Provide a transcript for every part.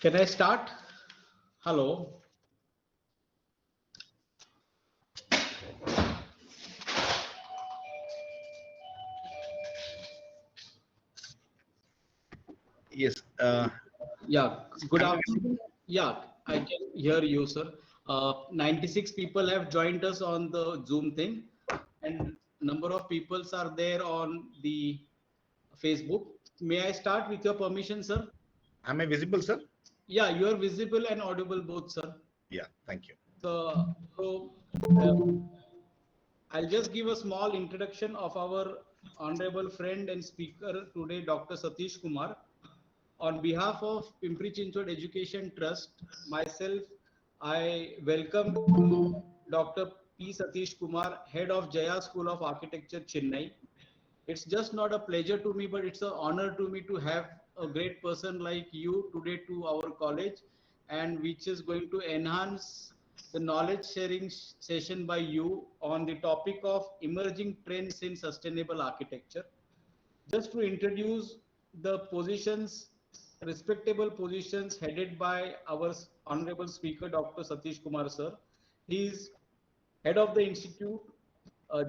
Can I start? Hello. Yes. Yeah. Good afternoon. Yeah, I can hear you, sir. 96 people have joined us on the Zoom thing, and number of peoples are there on the Facebook. May I start with your permission, sir? Am I visible, sir? Yeah, you are visible and audible both, sir. Yeah, thank you. So, I'll just give a small introduction of our honorable friend and speaker today, Dr. Satheesh Kumar. On behalf of Pimpri Chinchwad Education Trust, myself, I welcome Dr. P. Satheesh Kumar, head of Jaya School of Architecture, Chennai. It's just not a pleasure to me, but it's an honor to me to have a great person like you today to our college, and which is going to enhance the knowledge sharing session by you on the topic of emerging trends in sustainable architecture. Just to introduce the positions, respectable positions headed by our honorable speaker, Dr. Satheesh Kumar, sir. He is head of the institute,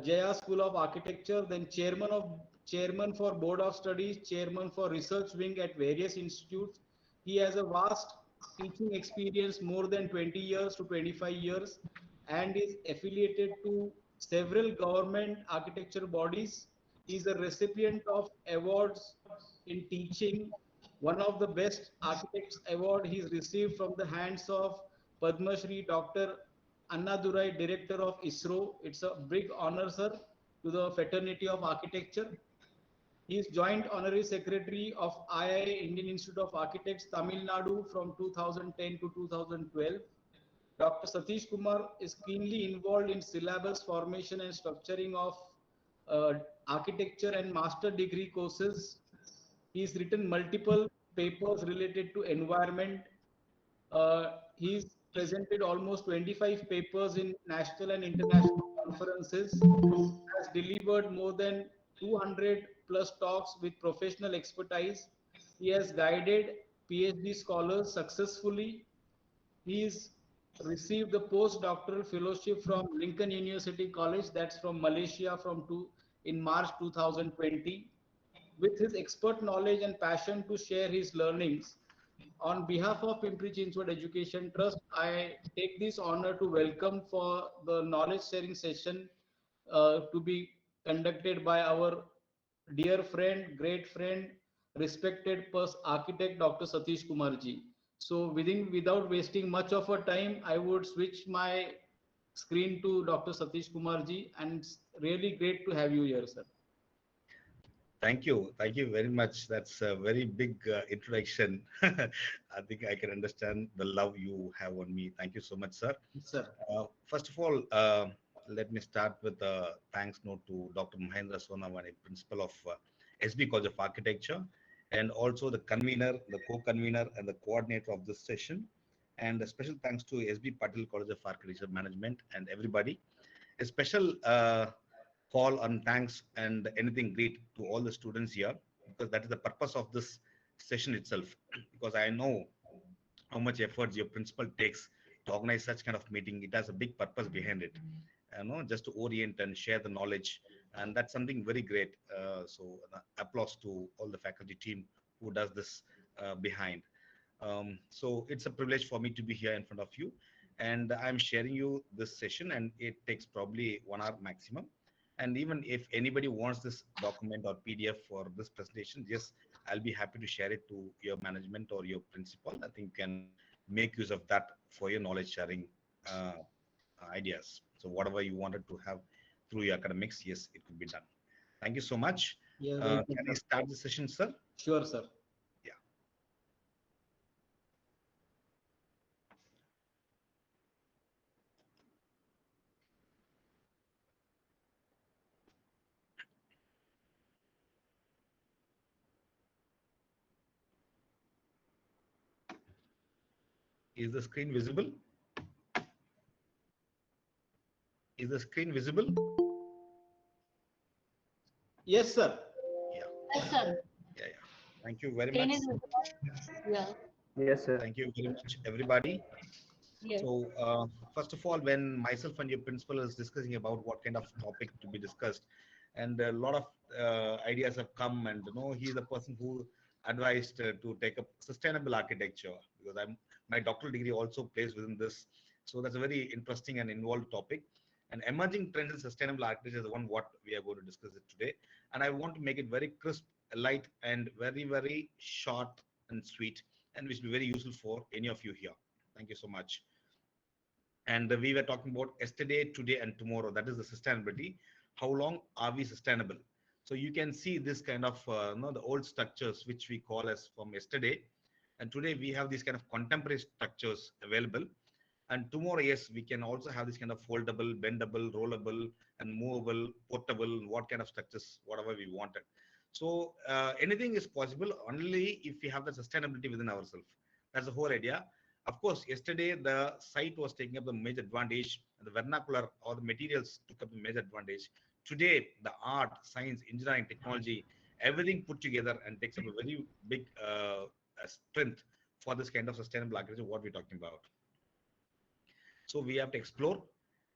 Jaya School of Architecture, then chairman for Board of Studies, chairman for research wing at various institutes. He has a vast teaching experience, more than 20 years to 25 years, and is affiliated to several government architecture bodies. He is a recipient of awards in teaching. One of the best architects award he's received from the hands of Padmashree Dr. Annadurai, director of ISRO. It's a big honor, sir, to the fraternity of architecture. He is joint honorary secretary of IIA, Indian Institute of Architects, Tamil Nadu from 2010 to 2012. Dr. Satheesh Kumar is keenly involved in syllabus formation and structuring of architecture and master degree courses. He's written multiple papers related to environment. He's presented almost 25 papers in national and international conferences, has delivered more than 200 plus talks with professional expertise. He has guided Ph.D. scholars successfully. He's received the postdoctoral fellowship from Lincoln University College, that's from Malaysia, in March 2020. With his expert knowledge and passion to share his learnings, on behalf of Pimpri Chinchwad Education Trust, I take this honor to welcome for the knowledge sharing session to be conducted by our dear friend, great friend, respected architect Dr. Satheesh Kumar ji. So without wasting much of our time, I would switch my screen to Dr. Satheesh Kumar ji, and it's really great to have you here, sir. Thank you. Thank you very much. That's a very big introduction. I think I can understand the love you have on me. Thank you so much, sir. Yes, sir. First of all, let me start with a thanks note to Dr. Mahendra Sonawani, principal of SB College of Architecture, and also the convener, the co-convener, and the coordinator of this session. And a special thanks to SB Patil College of Architecture Management and everybody. A special call and thanks and anything great to all the students here, because that is the purpose of this session itself. Because I know how much efforts your principal takes to organize such kind of meeting. It has a big purpose behind it, just to orient and share the knowledge, and that's something very great. So applause to all the faculty team who does this behind. So it's a privilege for me to be here in front of you, and I'm sharing you this session, and it takes probably 1 hour maximum. And even if anybody wants this document or PDF for this presentation, yes, I'll be happy to share it to your management or your principal. I think you can make use of that for your knowledge sharing ideas. So whatever you wanted to have through your academics, yes, it could be done. Thank you so much. Yeah, can I start the session, sir? Sure, sir. Yeah. Is the screen visible? Is the screen visible? Yes, sir. Yeah. Yes, sir. Yeah. Thank you very Screen much. is visible. Yeah. Yes, sir. Thank you very much, everybody. Yes. So, first of all, when myself and your principal is discussing about what kind of topic to be discussed, and a lot of ideas have come, and he's the person who advised to take up sustainable architecture, because my doctoral degree also plays within this. So that's a very interesting and involved topic. And emerging trends in sustainable architecture is the one what we are going to discuss it today. And I want to make it very crisp, light, and very, very short and sweet, and which will be very useful for any of you here. Thank you so much. And we were talking about yesterday, today, and tomorrow. That is the sustainability. How long are we sustainable? So you can see this kind of the old structures which we call as from yesterday, and today we have these kind of contemporary structures available. And tomorrow, yes, we can also have this kind of foldable, bendable, rollable, and movable, portable, what kind of structures, whatever we wanted. So anything is possible only if we have the sustainability within ourselves. That's the whole idea. Of course, yesterday the site was taking up the major advantage, and the vernacular or the materials took up the major advantage. Today, the art, science, engineering, technology, everything put together and takes up a very big strength for this kind of sustainable architecture, what we're talking about. So we have to explore,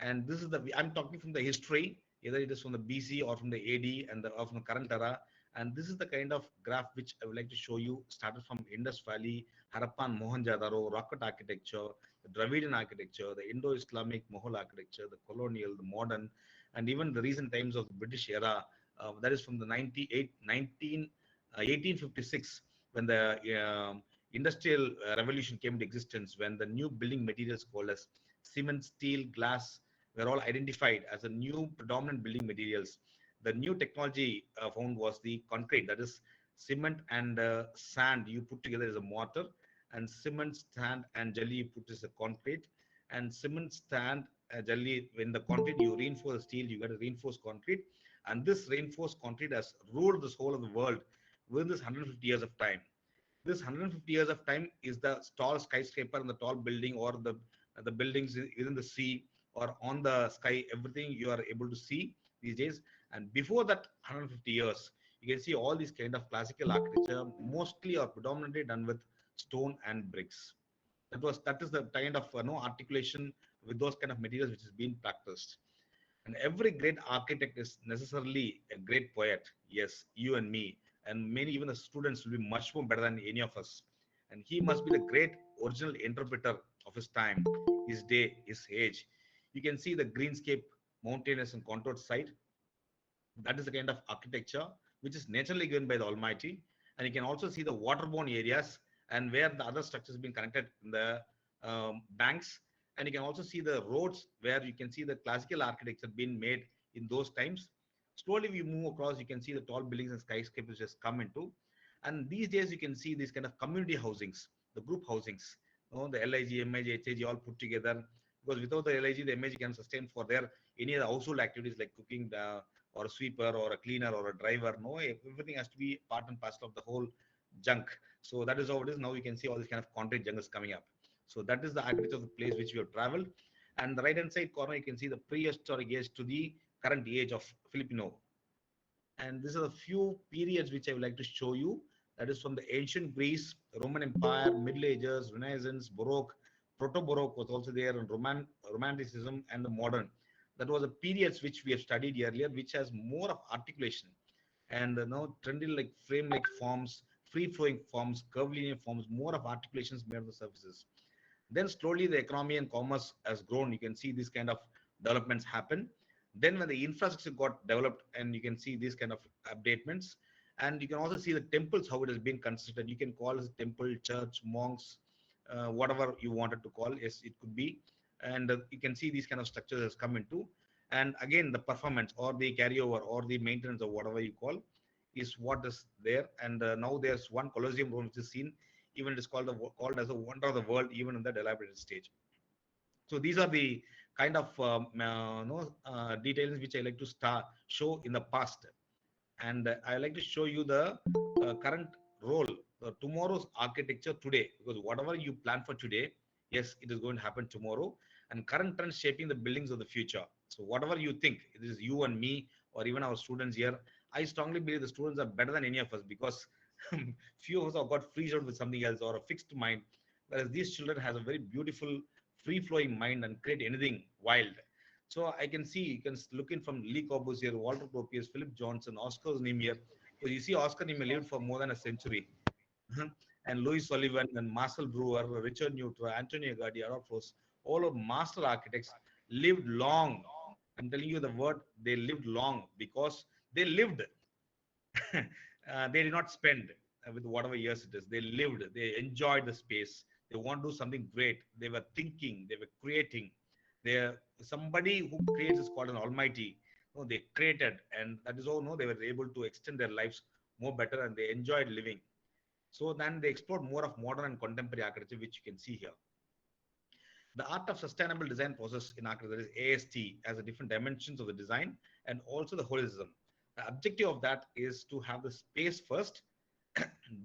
and this is I'm talking from the history, either it is from the BC or from the AD or from the current era. And this is the kind of graph which I would like to show you, started from Indus Valley, Harappan, Mohenjo-daro, rocket architecture, the Dravidian architecture, the Indo-Islamic Mughal architecture, the colonial, the modern, and even the recent times of the British era. That is from the 1856, when the industrial revolution came into existence, when the new building materials called as cement, steel, glass were all identified as a new predominant building materials. The new technology found was the concrete, that is cement and sand you put together as a mortar, and cement, sand, and jelly you put as a concrete, and cement, sand, jelly, when the concrete you reinforce the steel, you get a reinforced concrete, and this reinforced concrete has ruled this whole of the world within this 150 years of time. This 150 years of time is the tall skyscraper and the tall building, or the buildings within the sea or on the sky, everything you are able to see these days. And before that 150 years, you can see all these kind of classical architecture mostly or predominantly done with stone and bricks. That is the kind of articulation with those kind of materials which is being practiced. And every great architect is necessarily a great poet. Yes, you and me, and many even the students will be much more better than any of us. And he must be the great original interpreter of his time, his day, his age. You can see the greenscape, mountainous and contoured side. That is the kind of architecture which is naturally given by the Almighty. And you can also see the waterborne areas, and where the other structures have been connected in the banks. And you can also see the roads where you can see the classical architecture being made in those times. Slowly we move across, you can see the tall buildings and skyscrapers just come into. And these days you can see these kind of community housings, the group housings, the LIG, MIG, HIG all put together. Because without the LIG, the MIG can sustain for their any other household activities like cooking, or a sweeper or a cleaner or a driver. No, everything has to be part and parcel of the whole junk. So that is how it is. Now you can see all these kind of concrete jungles coming up. So that is the architecture of the place which we have traveled. And the right hand side corner, you can see the prehistoric age to the current age of Filipino. And these are the few periods which I would like to show you. That is from the ancient Greece, Roman Empire, Middle Ages, Renaissance, Baroque, Proto-Baroque was also there, and Romanticism, and the modern. That was the periods which we have studied earlier, which has more of articulation and trendy like frame-like forms, free-flowing forms, curvilinear forms, more of articulations made of the surfaces. Then slowly the economy and commerce has grown. You can see these kind of developments happen. Then when the infrastructure got developed, and you can see these kind of updatements, and you can also see the temples, how it has been constructed. You can call it temple, church, monks, whatever you wanted to call. Yes, it could be. And you can see these kind of structures has come into. And again, the performance or the carryover or the maintenance or whatever you call is what is there. And now there's one Colosseum Rome which is seen. Even it is called as a wonder of the world, even in the elaborated stage. So these are the kind of details which I like to show in the past. And I like to show you the current role, tomorrow's architecture today, because whatever you plan for today, yes, it is going to happen tomorrow, and current trends shaping the buildings of the future. So whatever you think, it is you and me or even our students here, I strongly believe the students are better than any of us, because Few of us have got freezed out with something else or a fixed mind, whereas these children has a very beautiful, free-flowing mind and create anything wild. So I can see, you can look in from Lee Corbusier, Walter Gropius, Philip Johnson, Oscar Niemeyer. So you see Oscar Niemeyer lived for more than a century. And Louis Sullivan and Marcel Brewer, Richard Neutra, Antonio Gaudi, Adolf Loos, all of master architects lived long. I'm telling you the word, they lived long because they lived. They did not spend with whatever years it is. They lived, they enjoyed the space. They want to do something great. They were thinking, they were creating. They somebody who creates is called an almighty. No, they created, and that is all. No, they were able to extend their lives more better, and they enjoyed living. So then they explored more of modern and contemporary architecture, which you can see here. The art of sustainable design process in architecture, that is AST, has a different dimensions of the design and also the holism. The objective of that is to have the space first,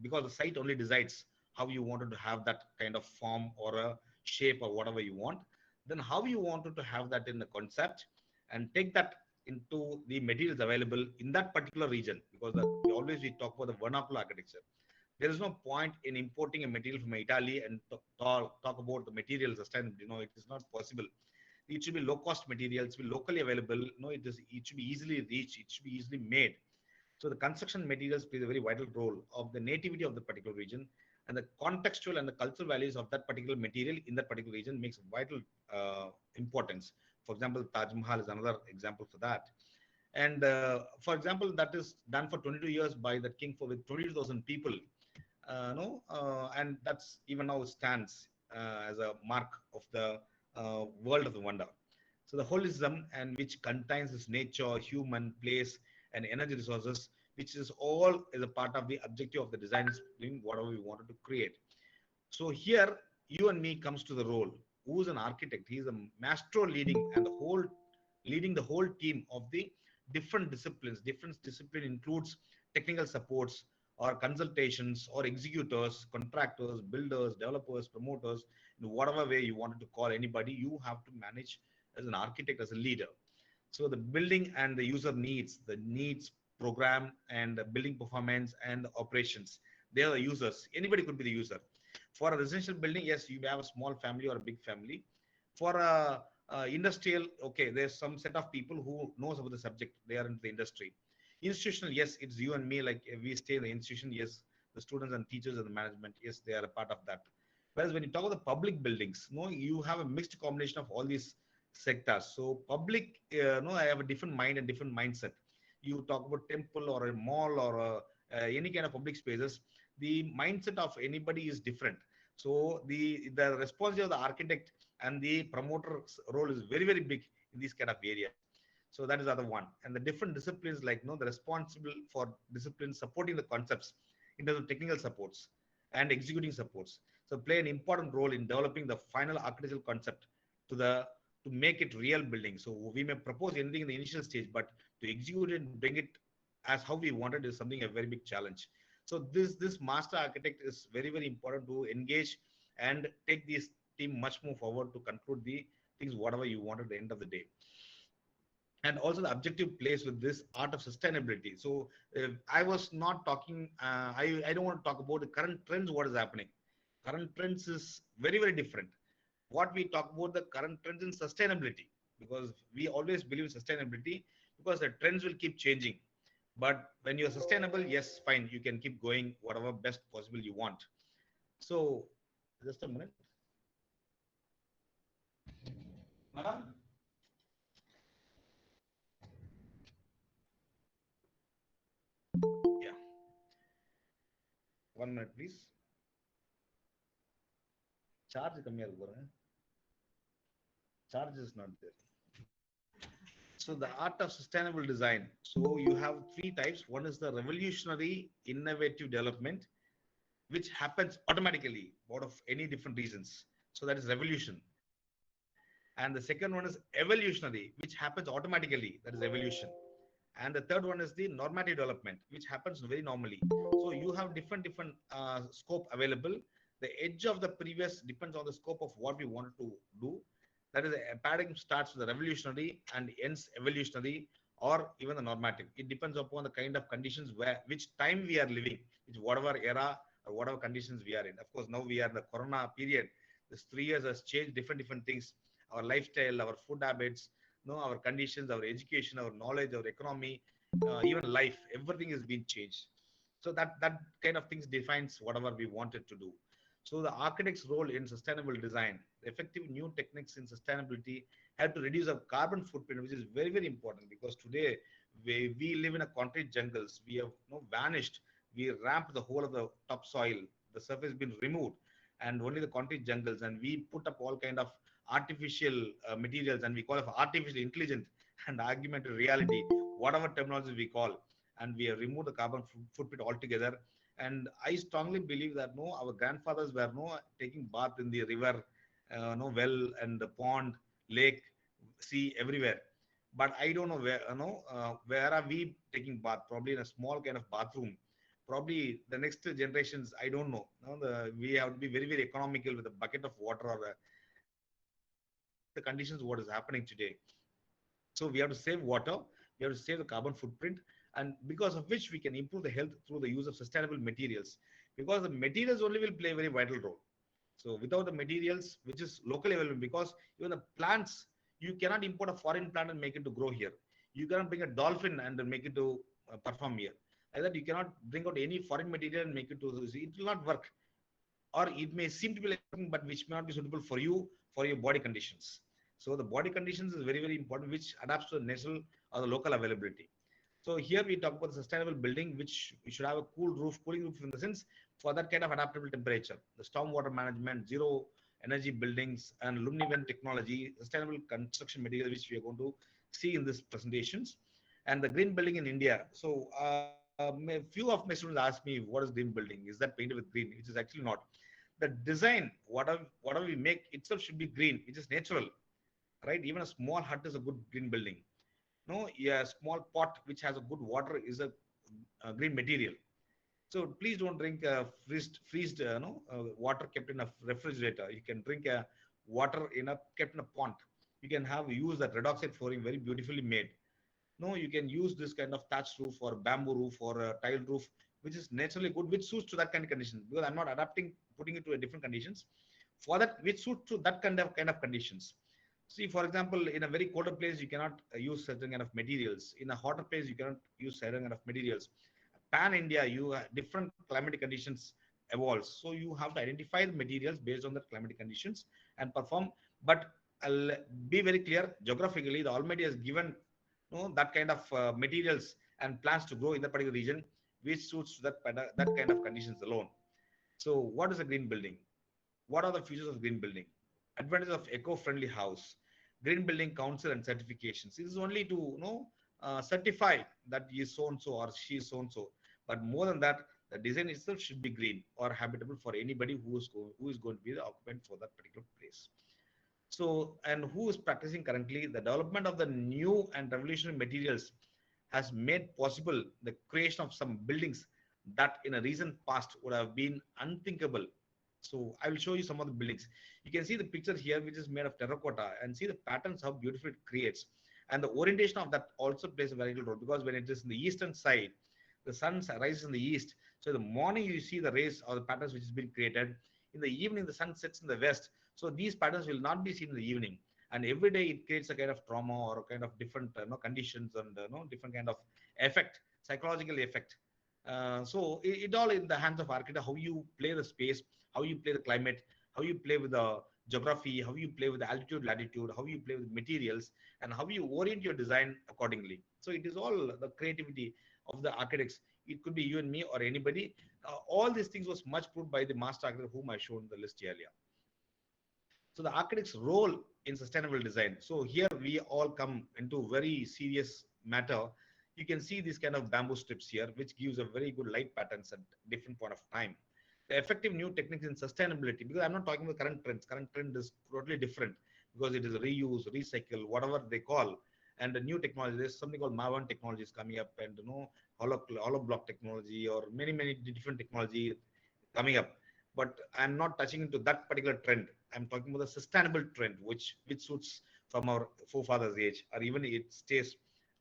because the site only decides how you wanted to have that kind of form or a shape or whatever you want. Then how you wanted to have that in the concept and take that into the materials available in that particular region, because we talk about the vernacular architecture. There is no point in importing a material from Italy and talk about the material sustainability. No, it is not possible. It should be low cost materials, be locally available. No, it should be easily reached. It should be easily made. So the construction materials play a very vital role of the nativity of the particular region, and the contextual and the cultural values of that particular material in that particular region makes vital importance. For example, Taj Mahal is another example for that. And for example, that is done for 22 years by the king for with 22,000 people. No, and that's even now stands as a mark of the world of the wonder. So the holism, and which contains this nature, human, place, and energy resources, which is all is a part of the objective of the design, is doing whatever we wanted to create. So here, you and me comes to the role. Who's an architect? He's a master leading and leading the whole team of the different disciplines. Different discipline includes technical supports or consultations or executors, contractors, builders, developers, promoters, in whatever way you wanted to call anybody, you have to manage as an architect, as a leader. So the building and the user needs, the needs program and the building performance and the operations, they are the users. Anybody could be the user. For a residential building, yes, you may have a small family or a big family. For a industrial, okay, there's some set of people who knows about the subject. They are into the industry. Institutional, yes, it's you and me. Like we stay in the institution, yes, the students and teachers and the management, yes, they are a part of that. Whereas when you talk about the public buildings, no, you have a mixed combination of all these sectors. So public, no, I have a different mind and different mindset. You talk about temple or a mall or any kind of public spaces, the mindset of anybody is different. So the responsibility of the architect and the promoter's role is very, very big in these kind of areas. So that is other one. And the different disciplines, like, the responsible for disciplines supporting the concepts in terms of technical supports and executing supports. So play an important role in developing the final architectural concept to make it real building. So we may propose anything in the initial stage, but to execute it and bring it as how we wanted is something a very big challenge. So this master architect is very, very important to engage and take this team much more forward to conclude the things whatever you want at the end of the day. And also the objective plays with this art of sustainability. So I was not talking, I don't want to talk about the current trends, what is happening. Current trends is very, very different. What we talk about the current trends in sustainability, because we always believe in sustainability because the trends will keep changing. But when you're sustainable, yes, fine, you can keep going whatever best possible you want. So just a minute. Madam? Yeah. 1 minute, please. Charge kammiya irukku paruங்க. Charge is not there. So the art of sustainable design. So you have three types. One is the revolutionary innovative development, which happens automatically out of any different reasons. So that is revolution. And the second one is evolutionary, which happens automatically. That is evolution. And the third one is the normative development, which happens very normally. So you have different scope available. The edge of the previous depends on the scope of what we wanted to do. That is, a paradigm starts with the revolutionary and ends evolutionary or even the normative. It depends upon the kind of conditions which time we are living, which whatever era or whatever conditions we are in. Of course, now we are in the Corona period. This 3 years has changed different things. Our lifestyle, our food habits, our conditions, our education, our knowledge, our economy, even life, everything has been changed. So that kind of things defines whatever we wanted to do. So the architect's role in sustainable design, effective new techniques in sustainability help to reduce our carbon footprint, which is very important, because today we live in a concrete jungles. We have vanished. We ramped the whole of the topsoil. The surface has been removed, and only the concrete jungles. And we put up all kind of artificial materials, and we call it artificial intelligent and augmented reality, whatever terminology we call, and we have removed the carbon footprint altogether. And I strongly believe that our grandfathers were taking bath in the river, well, and the pond, lake, sea, everywhere. But I don't know where are we taking bath? Probably in a small kind of bathroom. Probably the next generations, I don't know. We have to be very economical with a bucket of water, and this is the conditions what is happening today. So we have to save water, we have to save the carbon footprint, and because of which we can improve the health through the use of sustainable materials. Because the materials only will play a very vital role. So without the materials, which is locally available, because even the plants, you cannot import a foreign plant and make it to grow here. You cannot bring a dolphin and make it to perform here. Like that, you cannot bring out any foreign material and make it to. It will not work, or it may seem to be like something, but which may not be suitable for you, for your body conditions. So the body conditions is very important, which adapts to the natural or the local availability. So here we talk about sustainable building, which we should have a cooling roof in the sense for that kind of adaptable temperature. The stormwater management, zero energy buildings, and luminevent technology, sustainable construction material, which we are going to see in these presentations, and the green building in India. So a few of my students ask me, what is green building? Is that painted with green? Which is actually not. The design, whatever we make itself should be green, which is natural, right? Even a small hut is a good green building. No, yeah, a small pot which has a good water is a green material. So please don't drink freezed water kept in a refrigerator. You can drink water kept in a pond. You can use that red oxide flooring, very beautifully made. No, you can use this kind of thatched roof or bamboo roof or a tiled roof, which is naturally good, which suits to that kind of condition. Because I'm not adapting, putting it to a different conditions. For that, which suits to that kind of conditions. See, for example, in a very colder place, you cannot use certain kind of materials. In a hotter place, you cannot use certain kind of materials. Pan India, you different climatic conditions evolves. So you have to identify the materials based on the climatic conditions and perform. But I'll be very clear, geographically, the Almighty has given that kind of materials and plants to grow in that particular region, which suits that kind of conditions alone. So what is a green building? What are the features of green building? Advantage of eco-friendly house, green building council and certifications. This is only to certify that he is so and so or she is so and so. But more than that, the design itself should be green or habitable for anybody who is going to be the occupant for that particular place. So, and who is practicing currently? The development of the new and revolutionary materials has made possible the creation of some buildings that in a recent past would have been unthinkable. So I will show you some of the buildings. You can see the picture here, which is made of terracotta, and see the patterns, how beautiful it creates. And the orientation of that also plays a very vital role, because when it is in the eastern side, the sun rises in the east. So in the morning, you see the rays or the patterns which has been created. In the evening, the sun sets in the west. So these patterns will not be seen in the evening. And every day it creates a kind of trauma or a kind of different conditions and different kind of effect, psychological effect. So it all in the hands of architect, how you play the space, how you play the climate, how you play with the geography, how you play with the altitude, latitude, how you play with materials, and how you orient your design accordingly. So it is all the creativity of the architects. It could be you and me or anybody. All these things was much proved by the master architect whom I showed in the list earlier. So the architect's role in sustainable design. So here we all come into very serious matter. You can see these kind of bamboo strips here, which gives a very good light patterns at different point of time. The effective new techniques in sustainability, because I'm not talking about current trends. Current trend is totally different because it is reuse, recycle, whatever they call. And the new technology, there's something called Mavan technology is coming up, and hollow block technology or many different technology coming up. But I'm not touching into that particular trend. I'm talking about the sustainable trend, which suits from our forefathers' age, or even it stays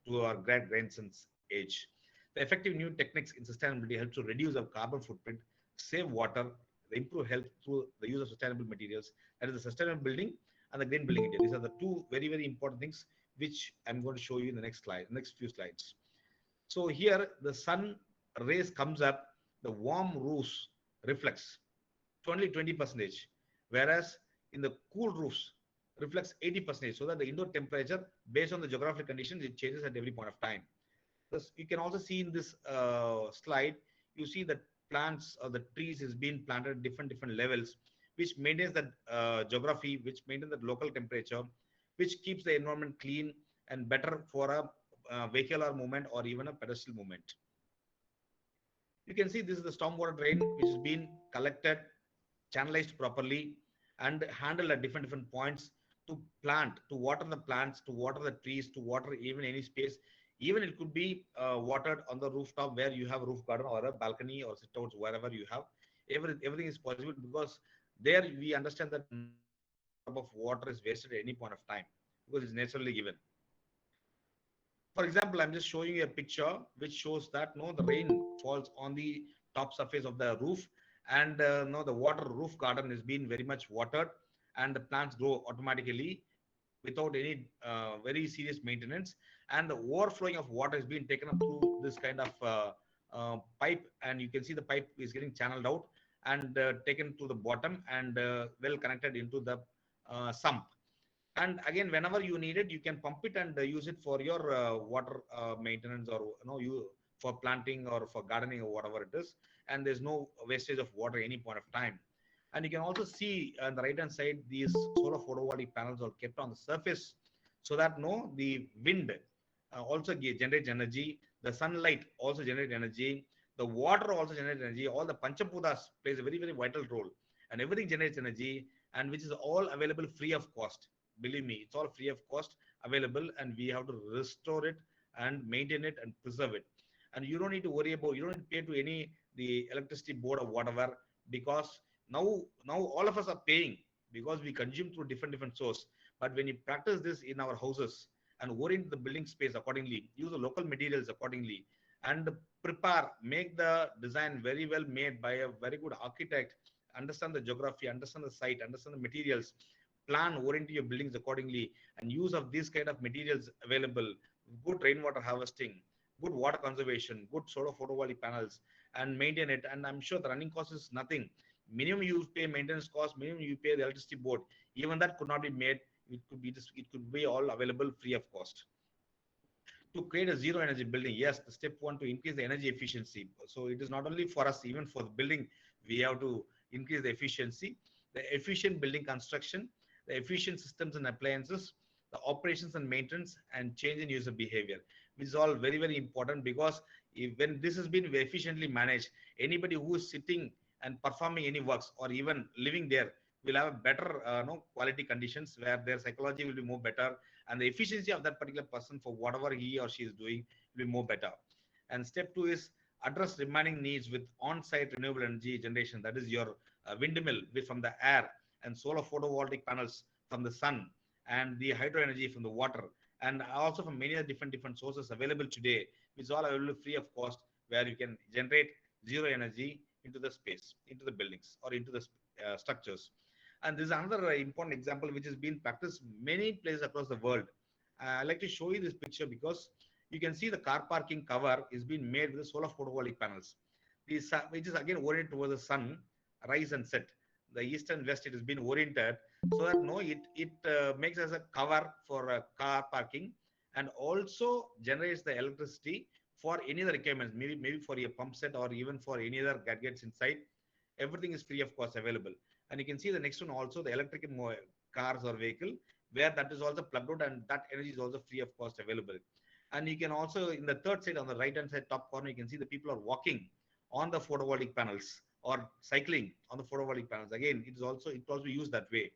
to our grandson's age. The effective new techniques in sustainability help to reduce our carbon footprint, save water, improve health through the use of sustainable materials. That is the sustainable building and the green building India. These are the two very, very important things which I'm going to show you in the next slide, next few slides. So here the sun rays comes up, the warm roofs reflects only 20%, whereas in the cool roofs reflects 80%, so that the indoor temperature based on the geographic conditions, it changes at every point of time. Thus, you can also see in this slide, you see that plants or the trees is being planted at different levels, which maintains that geography, which maintains that local temperature, which keeps the environment clean and better for a vehicular movement or even a pedestrian movement. You can see this is the stormwater drain which is being collected, channelized properly, and handled at different points to plant, to water the plants, to water the trees, to water even any space. Even it could be watered on the rooftop where you have a roof garden or a balcony or sit outs, wherever you have. Everything is possible because there we understand that no drop of water is wasted at any point of time because it's naturally given. For example, I'm just showing you a picture which shows that no, the rain falls on the top surface of the roof, and no, the water roof garden is being very much watered, and the plants grow automatically without any very serious maintenance, and the overflowing of water is being taken up through this kind of pipe, and you can see the pipe is getting channeled out and taken to the bottom and well connected into the sump. And again, whenever you need it, you can pump it and use it for your water maintenance, or you for planting or for gardening or whatever it is, and there's no wastage of water at any point of time. And you can also see on the right hand side, these solar photovoltaic panels are kept on the surface so that no, the wind also generates energy, the sunlight also generates energy, the water also generates energy. All the panchapudas plays a very vital role, and everything generates energy, and which is all available free of cost. Believe me, it's all free of cost available, and we have to restore it and maintain it and preserve it. And you don't need to worry about, you don't need to pay to any the electricity board or whatever, because now all of us are paying because we consume through different source. But when you practice this in our houses and orient the building space accordingly, use the local materials accordingly, and prepare, make the design very well made by a very good architect, understand the geography, understand the site, understand the materials, plan, orient your buildings accordingly, and use of these kind of materials available, good rainwater harvesting, good water conservation, good solar photovoltaic panels, and maintain it. And I'm sure the running cost is nothing. Minimum you pay maintenance cost, minimum you pay the electricity board. Even that could not be made. It could be all available free of cost. To create a zero energy building, yes, the step one, to increase the energy efficiency. So it is not only for us, even for the building, we have to increase the efficiency, the efficient building construction, the efficient systems and appliances, the operations and maintenance, and change in user behavior, which is all very important, because when this has been efficiently managed, anybody who is sitting and performing any works or even living there will have a better quality conditions, where their psychology will be more better, and the efficiency of that particular person for whatever he or she is doing will be more better. And step two is address remaining needs with on-site renewable energy generation. That is your windmill from the air, and solar photovoltaic panels from the sun, and the hydro energy from the water, and also from many other different sources available today, which is all available free of cost, where you can generate zero energy into the space, into the buildings, or into the structures. And this is another important example which has been practiced many places across the world. I'd like to show you this picture because you can see the car parking cover is being made with the solar photovoltaic panels, which is again oriented towards the sun, rise and set. The east and west, it has been oriented so that it makes as a cover for car parking, and also generates the electricity for any other requirements, maybe for a pump set or even for any other gadgets inside. Everything is free of cost available. And you can see the next one also, the electric cars or vehicle, where that is also plugged out, and that energy is also free of cost available. And you can also, in the third side on the right hand side top corner, you can see the people are walking on the photovoltaic panels or cycling on the photovoltaic panels. Again, it also used that way.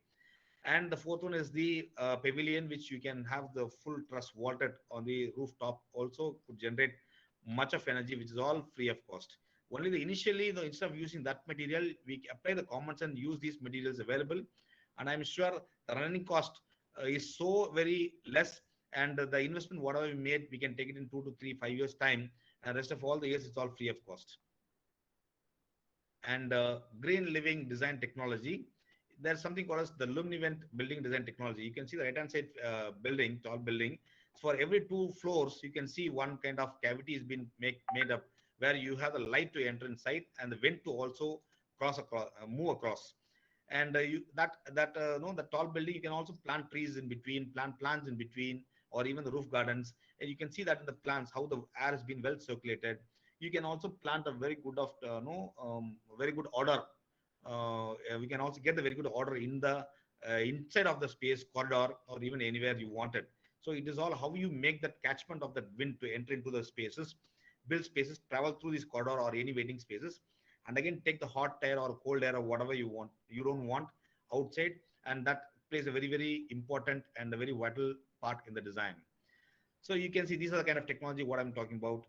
And the fourth one is the pavilion, which you can have the full truss vaulted on the rooftop, also could generate much of energy, which is all free of cost. Only initially, instead of using that material, we apply the common sense and use these materials available. And I'm sure the running cost is so very less, and the investment whatever we made, we can take it in 2 to 3, 5 years time, and rest of all the years it's all free of cost. And green living design technology, there's something called as the luminevent building design technology. You can see the right hand side building, tall building. For every 2 floors, you can see one kind of cavity has been made up, where you have the light to enter inside and the wind to also cross across, move across. And the tall building, you can also plant trees in between, plant plants in between, or even the roof gardens. And you can see that in the plants how the air has been well circulated. You can also plant a very good of very good order. We can also get the very good order in the inside of the space corridor, or even anywhere you want it. So it is all how you make that catchment of that wind to enter into the spaces, build spaces, travel through this corridor or any waiting spaces, and again take the hot air or cold air or whatever you don't want outside. And that plays a very, very important and a very vital part in the design. So you can see these are the kind of technology what I'm talking about,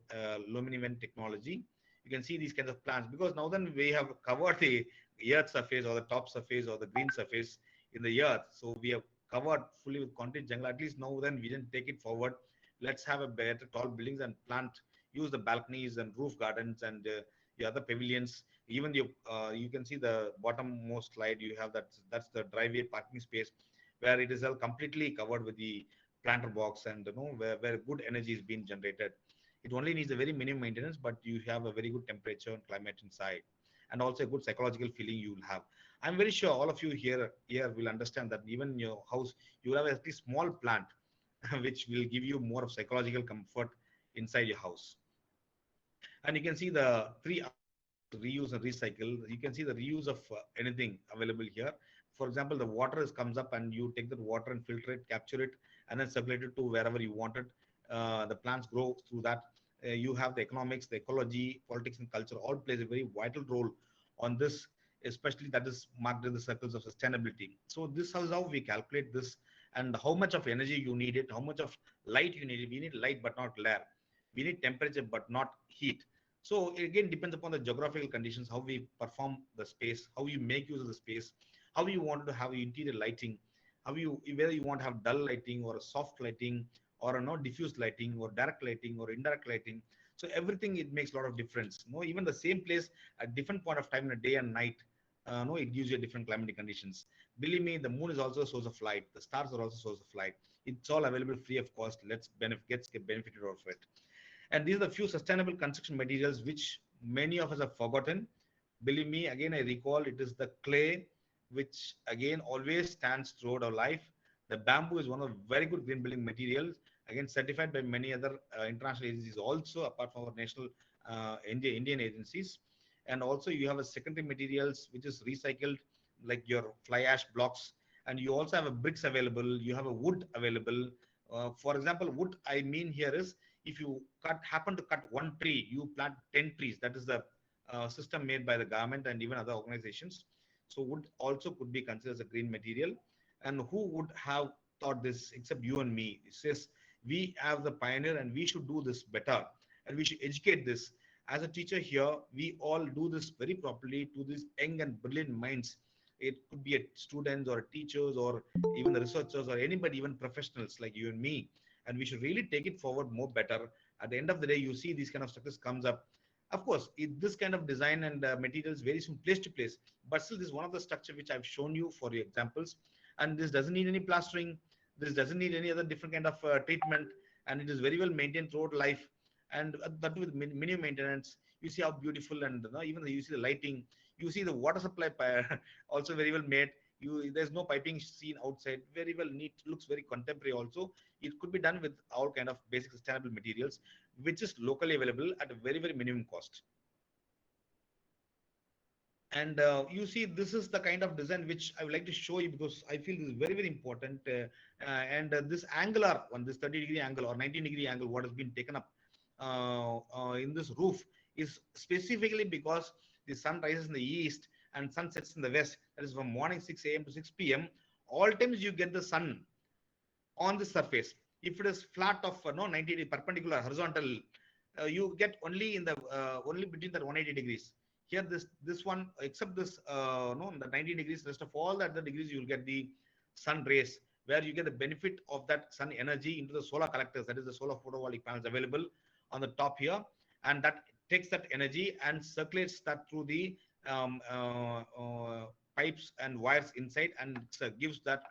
luminevent technology. You can see these kinds of plants, because now then we have covered the earth surface or the top surface or the green surface in the earth. So we have covered fully with concrete jungle. At least now then we didn't take it forward. Let's have a better tall buildings and plant, use the balconies and roof gardens and the other pavilions. Even you can see the bottommost slide. You have that's the driveway parking space, where it is all completely covered with the planter box, and where good energy is being generated. It only needs a very minimum maintenance, but you have a very good temperature and climate inside, and also a good psychological feeling you will have. I'm very sure all of you here will understand that even in your house you will have at least small plant which will give you more of psychological comfort inside your house. And you can see the three reuse and recycle. You can see the reuse of anything available here. For example, the water comes up and you take that water and filter it, capture it, and then circulate it to wherever you want it. The plants grow through that. You have the economics, the ecology, politics, and culture all plays a very vital role on this, especially that is marked in the circles of sustainability. So this is how we calculate this, and how much of energy you need it, how much of light you need it. We need light but not glare. We need temperature but not heat. So again, depends upon the geographical conditions, how we perform the space, how you make use of the space, how you want to have interior lighting, whether you want to have dull lighting or a soft lighting, or a not diffuse lighting, or direct lighting or indirect lighting. So everything, it makes a lot of difference. Even the same place at different point of time in a day and night, it gives you different climatic conditions. Believe me, the moon is also a source of light. The stars are also a source of light. It's all available free of cost. Let's get benefited out of it. And these are the few sustainable construction materials which many of us have forgotten. Believe me, again, I recall it is the clay, which again always stands throughout our life. The bamboo is one of the very good green building materials, again certified by many other international agencies also, apart from our national Indian agencies. And also you have a secondary materials which is recycled, like your fly ash blocks, and you also have a bricks available, you have a wood available. For example, wood I mean here is, if you happen to cut one tree, you plant 10 trees. That is the system made by the government and even other organizations. So wood also could be considered as a green material. And who would have thought this except you and me? It says we have the pioneer and we should do this better, and we should educate this. As a teacher here, we all do this very properly to these young and brilliant minds. It could be a students or teachers or even the researchers or anybody, even professionals like you and me. And we should really take it forward more better. At the end of the day, you see these kind of structures comes up. Of course, this kind of design and materials varies from place to place, but still this is one of the structure which I've shown you for your examples. And this doesn't need any plastering. This doesn't need any other different kind of treatment, and it is very well maintained throughout life. And that with minimum maintenance, you see how beautiful, and even you see the lighting, you see the water supply also very well made. There's no piping seen outside, very well neat, looks very contemporary. Also, it could be done with all kind of basic sustainable materials, which is locally available at a very, very minimum cost. And you see, this is the kind of design which I would like to show you, because I feel this is very, very important. And this angular one, this 30-degree angle or 19-degree angle, what has been taken up in this roof is specifically because the sun rises in the east and sun sets in the west. That is from morning 6 a.m. to 6 p.m. All times you get the sun on the surface. If it is flat of 90 degree perpendicular horizontal, you get only in the only between that 180 degrees. Here this one, except this the 90 degrees, rest of all the other degrees you will get the sun rays where you get the benefit of that sun energy into the solar collectors, that is the solar photovoltaic panels available on the top here, and that takes that energy and circulates that through the um, uh, uh, pipes and wires inside, and gives that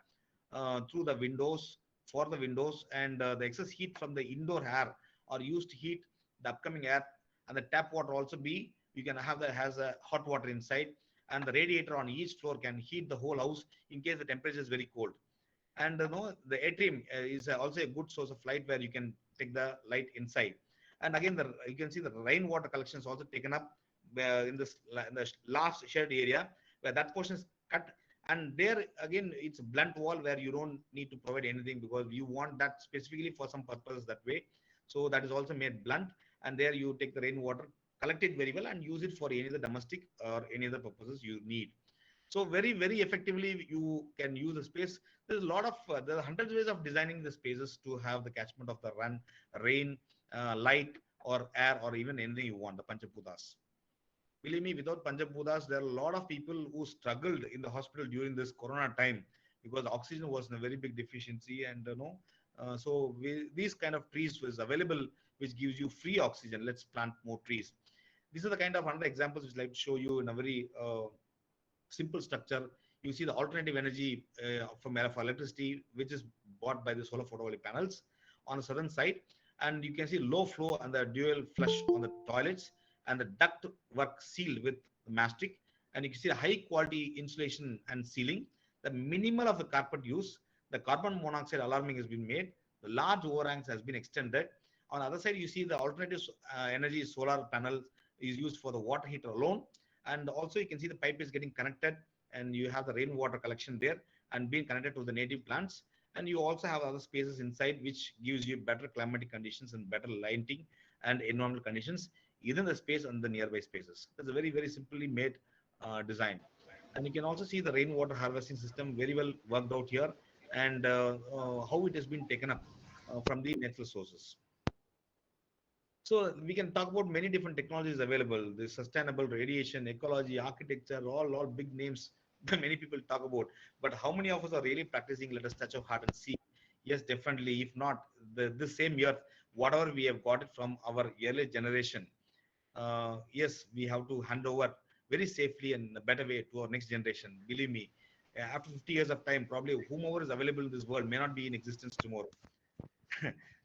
through the windows, for the windows, and the excess heat from the indoor air or used heat, the upcoming air, and the tap water also be, you can have that has a hot water inside, and the radiator on each floor can heat the whole house in case the temperature is very cold. And the atrium is also a good source of light where you can take the light inside. And again, you can see the rainwater collection is also taken up in this in the last shared area, where that portion is cut, and there again it's a blunt wall where you don't need to provide anything because you want that specifically for some purpose that way. So that is also made blunt, and there you take the rainwater, collect it very well, and use it for any other domestic or any other purposes you need. So very, very effectively you can use the space. There's a lot of there are hundreds of ways of designing the spaces to have the catchment of the rain, light, or air, or even anything you want, the panchaputas. Believe me, without panchaputas, there are a lot of people who struggled in the hospital during this corona time because oxygen was in a very big deficiency. And these kind of trees was available, which gives you free oxygen. Let's plant more trees. These are the kind of other examples which I'd like to show you in a very simple structure. You see the alternative energy from electricity, which is bought by the solar photovoltaic panels on a southern side, and you can see low flow and the dual flush on the toilets, and the duct work sealed with mastic, and you can see the high quality insulation and sealing, the minimal of the carpet use, the carbon monoxide alarming has been made, the large overhangs has been extended. On the other side, you see the alternative energy solar panel is used for the water heater alone, and also you can see the pipe is getting connected, and you have the rainwater collection there and being connected to the native plants. And you also have other spaces inside which gives you better climatic conditions and better lighting and environmental conditions, either the space and the nearby spaces. That's a very, very simply made design. And you can also see the rainwater harvesting system very well worked out here, and how it has been taken up from the natural sources. So we can talk about many different technologies available. The sustainable radiation, ecology, architecture, all big names that many people talk about. But how many of us are really practicing? Let us touch our heart and see. Yes, definitely. If not, this same year, whatever we have got it from our earlier generation, yes, we have to hand over very safely and in a better way to our next generation. Believe me, after 50 years of time, probably whomever is available in this world may not be in existence tomorrow.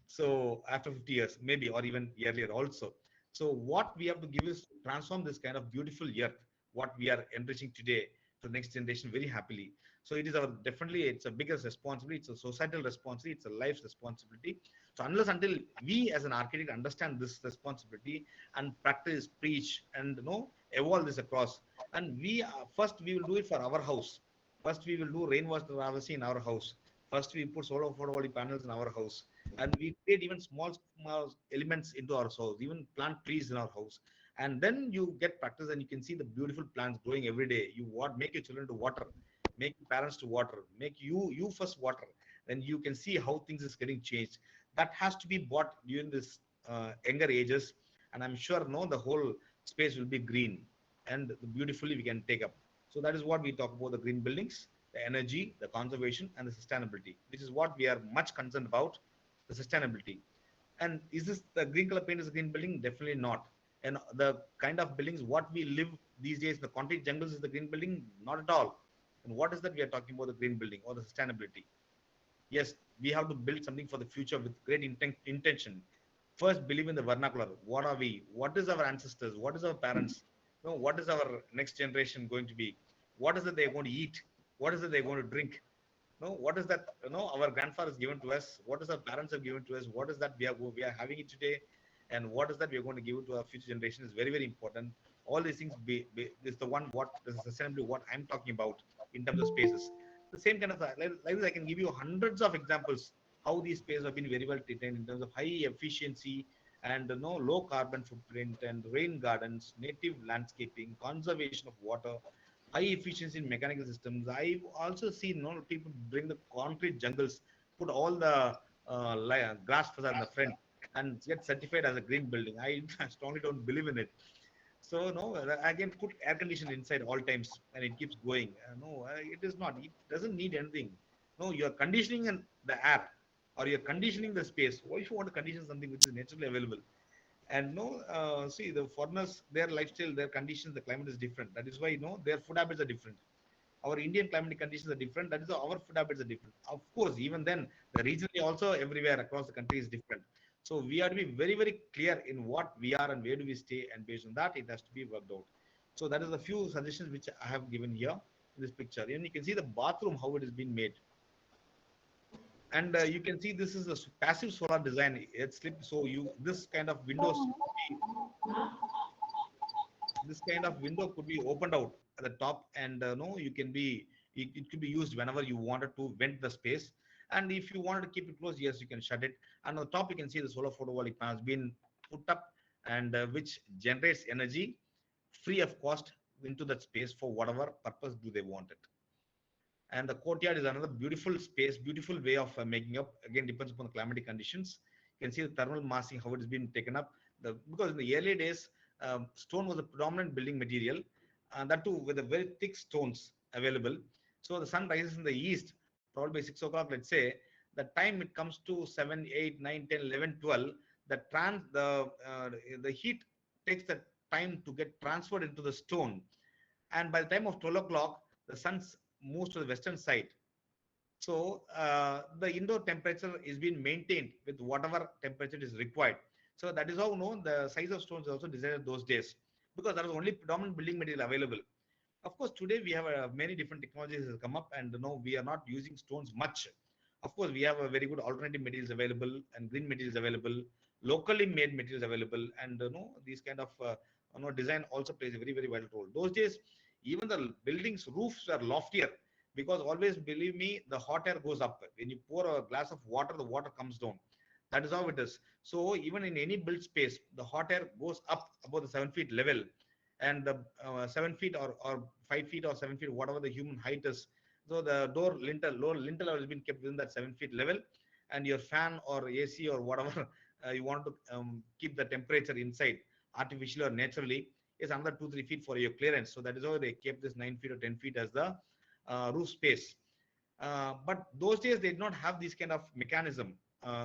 So after 50 years, maybe, or even earlier also. So what we have to give is transform this kind of beautiful earth, what we are enriching today, to the next generation very happily. So it is our definitely it's a biggest responsibility. It's a societal responsibility. It's a life's responsibility. So unless until we as an architect understand this responsibility and practice, preach, and evolve this across, and first we will do it for our house. First we will do rainwater harvesting in our house. First we put solar photovoltaic panels in our house, and we create even small elements into our house, even plant trees in our house. And then you get practice, and you can see the beautiful plants growing every day. You make your children to water, make your parents to water, make you first water. Then you can see how things is getting changed. That has to be bought during this younger ages, and I'm sure the whole space will be green, and beautifully we can take up. So that is what we talk about: the green buildings, the energy, the conservation, and the sustainability, which is what we are much concerned about, the sustainability. And is this the green color paint is a green building? Definitely not. And the kind of buildings what we live these days, the concrete jungles is the green building? Not at all. And what is that we are talking about, the green building or the sustainability? Yes, we have to build something for the future with great intention. First, believe in the vernacular. What are we? What is our ancestors? What is our parents? What is our next generation going to be? What is it they're going to eat? What is it they're going to drink? What is that? Our grandfathers given to us. What is our parents have given to us? What is that we are having it today, and what is that we are going to give it to our future generation is very, very important. All these things is the one what this is essentially what I'm talking about in terms of spaces. The same kind of like this, I can give you hundreds of examples how these spaces have been very well taken in terms of high efficiency and low carbon footprint and rain gardens, native landscaping, conservation of water, high efficiency in mechanical systems. I've also seen people bring the concrete jungles, put all the grass facade in the front, and get certified as a green building. I strongly don't believe in it. So no, again, put air condition inside all times, and it keeps going. No, it is not. It doesn't need anything. No, you are conditioning the air, or you're conditioning the space. Why if you want to condition something which is naturally available? And no, see the foreigners, their lifestyle, their conditions, the climate is different. That is why their food habits are different. Our Indian climatic conditions are different. That is why our food habits are different. Of course, even then, the regionally also everywhere across the country is different. So we have to be very, very clear in what we are and where do we stay, and based on that, it has to be worked out. So that is the few suggestions which I have given here in this picture. And you can see the bathroom how it has been made, and you can see this is a passive solar design. It's slip, so you this kind of windows this kind of window could be opened out at the top, and no you can be it could be used whenever you wanted to vent the space. And if you wanted to keep it closed, yes, you can shut it. And on the top you can see the solar photovoltaic panels being put up, and which generates energy free of cost into that space for whatever purpose do they want it. And the courtyard is another beautiful space, beautiful way of making up. Again, depends upon the climatic conditions. You can see the thermal massing, how it has been taken up. Because in the early days, stone was a predominant building material, and that too with the very thick stones available. So the sun rises in the east, probably by 6 o'clock, let's say. The time it comes to 7, 8, 9, 10, 11, 12, the heat takes the time to get transferred into the stone. And by the time of 12 o'clock, the sun moves to the western side. So the indoor temperature is being maintained with whatever temperature is required. So that is how the size of stones is also decided those days, because that was only predominant building material available. Of course, today we have many different technologies that have come up, and we are not using stones much. Of course, we have a very good alternative materials available and green materials available, locally made materials available, and these kind of design also plays a very, very vital role. Those days, even the buildings roofs are loftier, because always believe me, the hot air goes up. When you pour a glass of water, the water comes down. That is how it is. So even in any built space, the hot air goes up above the 7 feet level, and the 7 feet or 5 feet or 7 feet, whatever the human height is. So the door lintel, lower lintel has been kept within that 7 feet level, and your fan or AC or whatever you want to keep the temperature inside, artificially or naturally, is another 2-3 feet for your clearance. So that is how they kept this 9 feet or 10 feet as the roof space. But those days they did not have this kind of mechanism.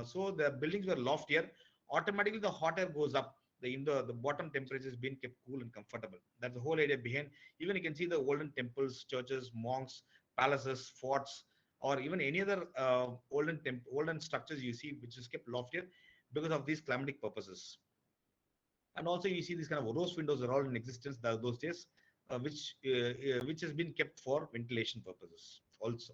So the buildings were loftier. Automatically the hot air goes up. The bottom temperature is being kept cool and comfortable. That's the whole idea behind. Even you can see the olden temples, churches, monks, palaces, forts, or even any other olden structures you see, which is kept loftier because of these climatic purposes. And also you see these kind of rose windows are all in existence those days, which has been kept for ventilation purposes also.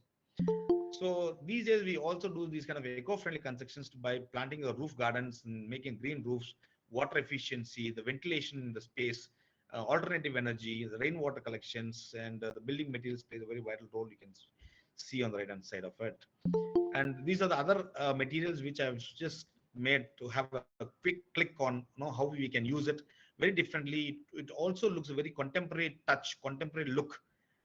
So these days we also do these kind of eco-friendly constructions by planting the roof gardens and making green roofs, water efficiency, the ventilation in the space, alternative energy, the rainwater collections, and the building materials play a very vital role. You can see on the right hand side of it. And these are the other materials which I've just made to have a quick click on how we can use it very differently. It also looks a very contemporary touch, contemporary look,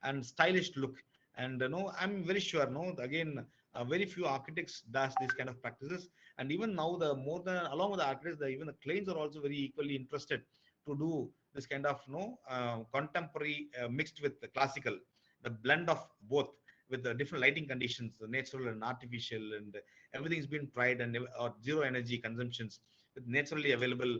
and stylish look. And I'm very sure again very few architects does these kind of practices. And even now, the more than along with the architects, even the clients are also very equally interested to do this kind of contemporary mixed with the classical, the blend of both, with the different lighting conditions, the natural and artificial, and everything's been tried, and zero energy consumptions with naturally available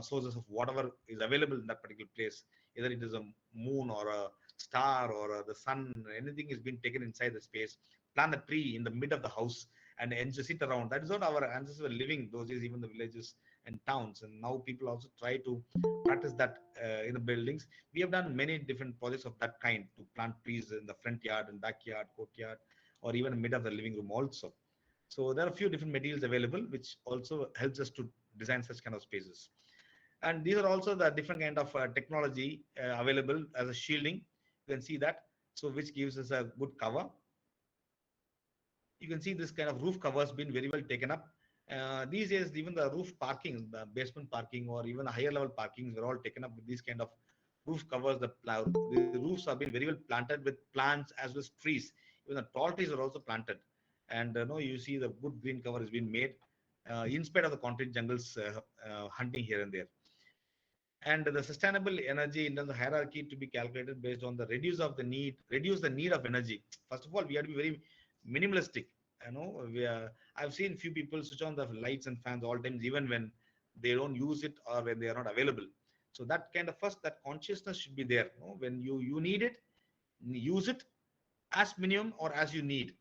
sources of whatever is available in that particular place. Either it is a moon or a star or the sun, anything is being taken inside the space. Plant a tree in the mid of the house and just sit around. That is what our ancestors were living those days, even the villages and towns. And now people also try to practice that in the buildings. We have done many different projects of that kind, to plant trees in the front yard and backyard, courtyard, or even mid of the living room also. So there are a few different materials available, which also helps us to design such kind of spaces. And these are also the different kind of technology available as a shielding. You can see that, so which gives us a good cover. You can see this kind of roof covers been very well taken up. These days, even the roof parking, the basement parking, or even the higher level parkings were all taken up with these kind of roof covers. The roofs have been very well planted with plants as well as trees. Even the tall trees are also planted. And you see the good green cover has been made in spite of the concrete jungles hunting here and there. And the sustainable energy in terms of hierarchy to be calculated based on the reduce the need of energy. First of all, we have to be very minimalistic. I've seen few people switch on the lights and fans all times, even when they don't use it or when they are not available. So that kind of first, that consciousness should be there. When you need it, use it as minimum or as you need.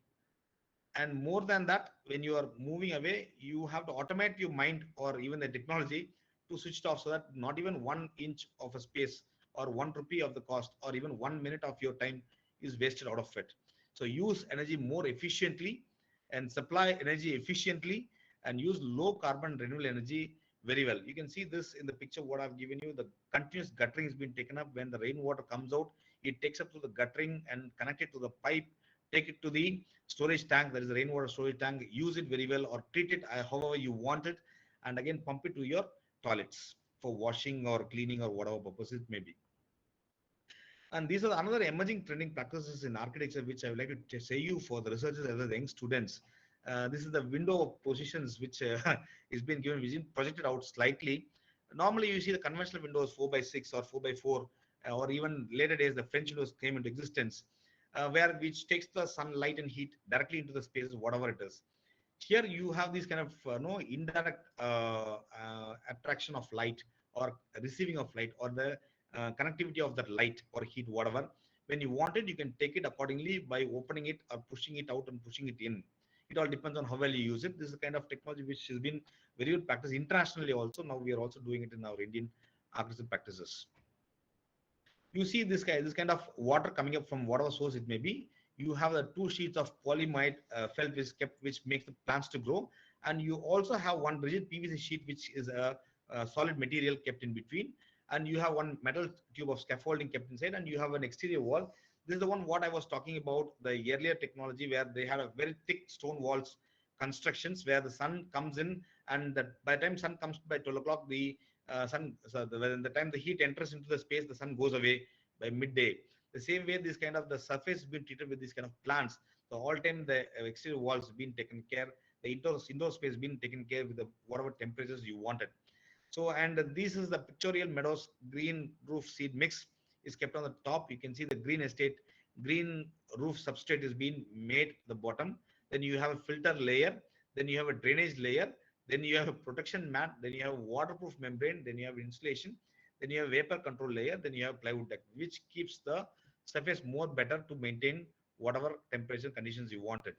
And more than that, when you are moving away, you have to automate your mind or even the technology to switch it off, so that not even 1 inch of a space or 1 rupee of the cost or even 1 minute of your time is wasted out of it. So use energy more efficiently and supply energy efficiently, and use low carbon renewable energy very well. You can see this in the picture what I've given you. The continuous guttering has been taken up. When the rainwater comes out, it takes up to the guttering and connect it to the pipe, take it to the storage tank, that is the rainwater storage tank, use it very well or treat it however you want it, and again pump it to your toilets for washing or cleaning or whatever purpose it may be. And these are another emerging trending practices in architecture, which I would like to say you for the researchers as well as the young students. This is the window of positions which is being given, which is projected out slightly. Normally, you see the conventional windows 4x6 or 4x4, or even later days, the French windows came into existence, which takes the sunlight and heat directly into the spaces, whatever it is. Here you have this kind of indirect attraction of light or receiving of light, or the connectivity of that light or heat, whatever. When you want it, you can take it accordingly by opening it or pushing it out and pushing it in. It all depends on how well you use it. This is the kind of technology which has been very good practice internationally also. Now we are also doing it in our Indian architecture practices. You see this kind of water coming up from whatever source it may be. You have the 2 sheets of polyamide felt which makes the plants to grow, and you also have one rigid PVC sheet which is a solid material kept in between, and you have one metal tube of scaffolding kept inside, and you have an exterior wall. This is the one what I was talking about, the earlier technology where they had a very thick stone walls constructions where the sun comes in, and by the time sun comes by 12 o'clock, the when the time the heat enters into the space, the sun goes away by midday. The same way, this kind of the surface has been treated with these kind of plants. The all time the exterior walls been taken care, the indoor space been taken care with the whatever temperatures you wanted. So, and this is the pictorial meadows green roof seed mix is kept on the top. You can see the green estate, green roof substrate is being made the bottom. Then you have a filter layer, then you have a drainage layer, then you have a protection mat, then you have waterproof membrane, then you have insulation, then you have vapor control layer, then you have plywood deck, which keeps the surface more better to maintain whatever temperature conditions you wanted.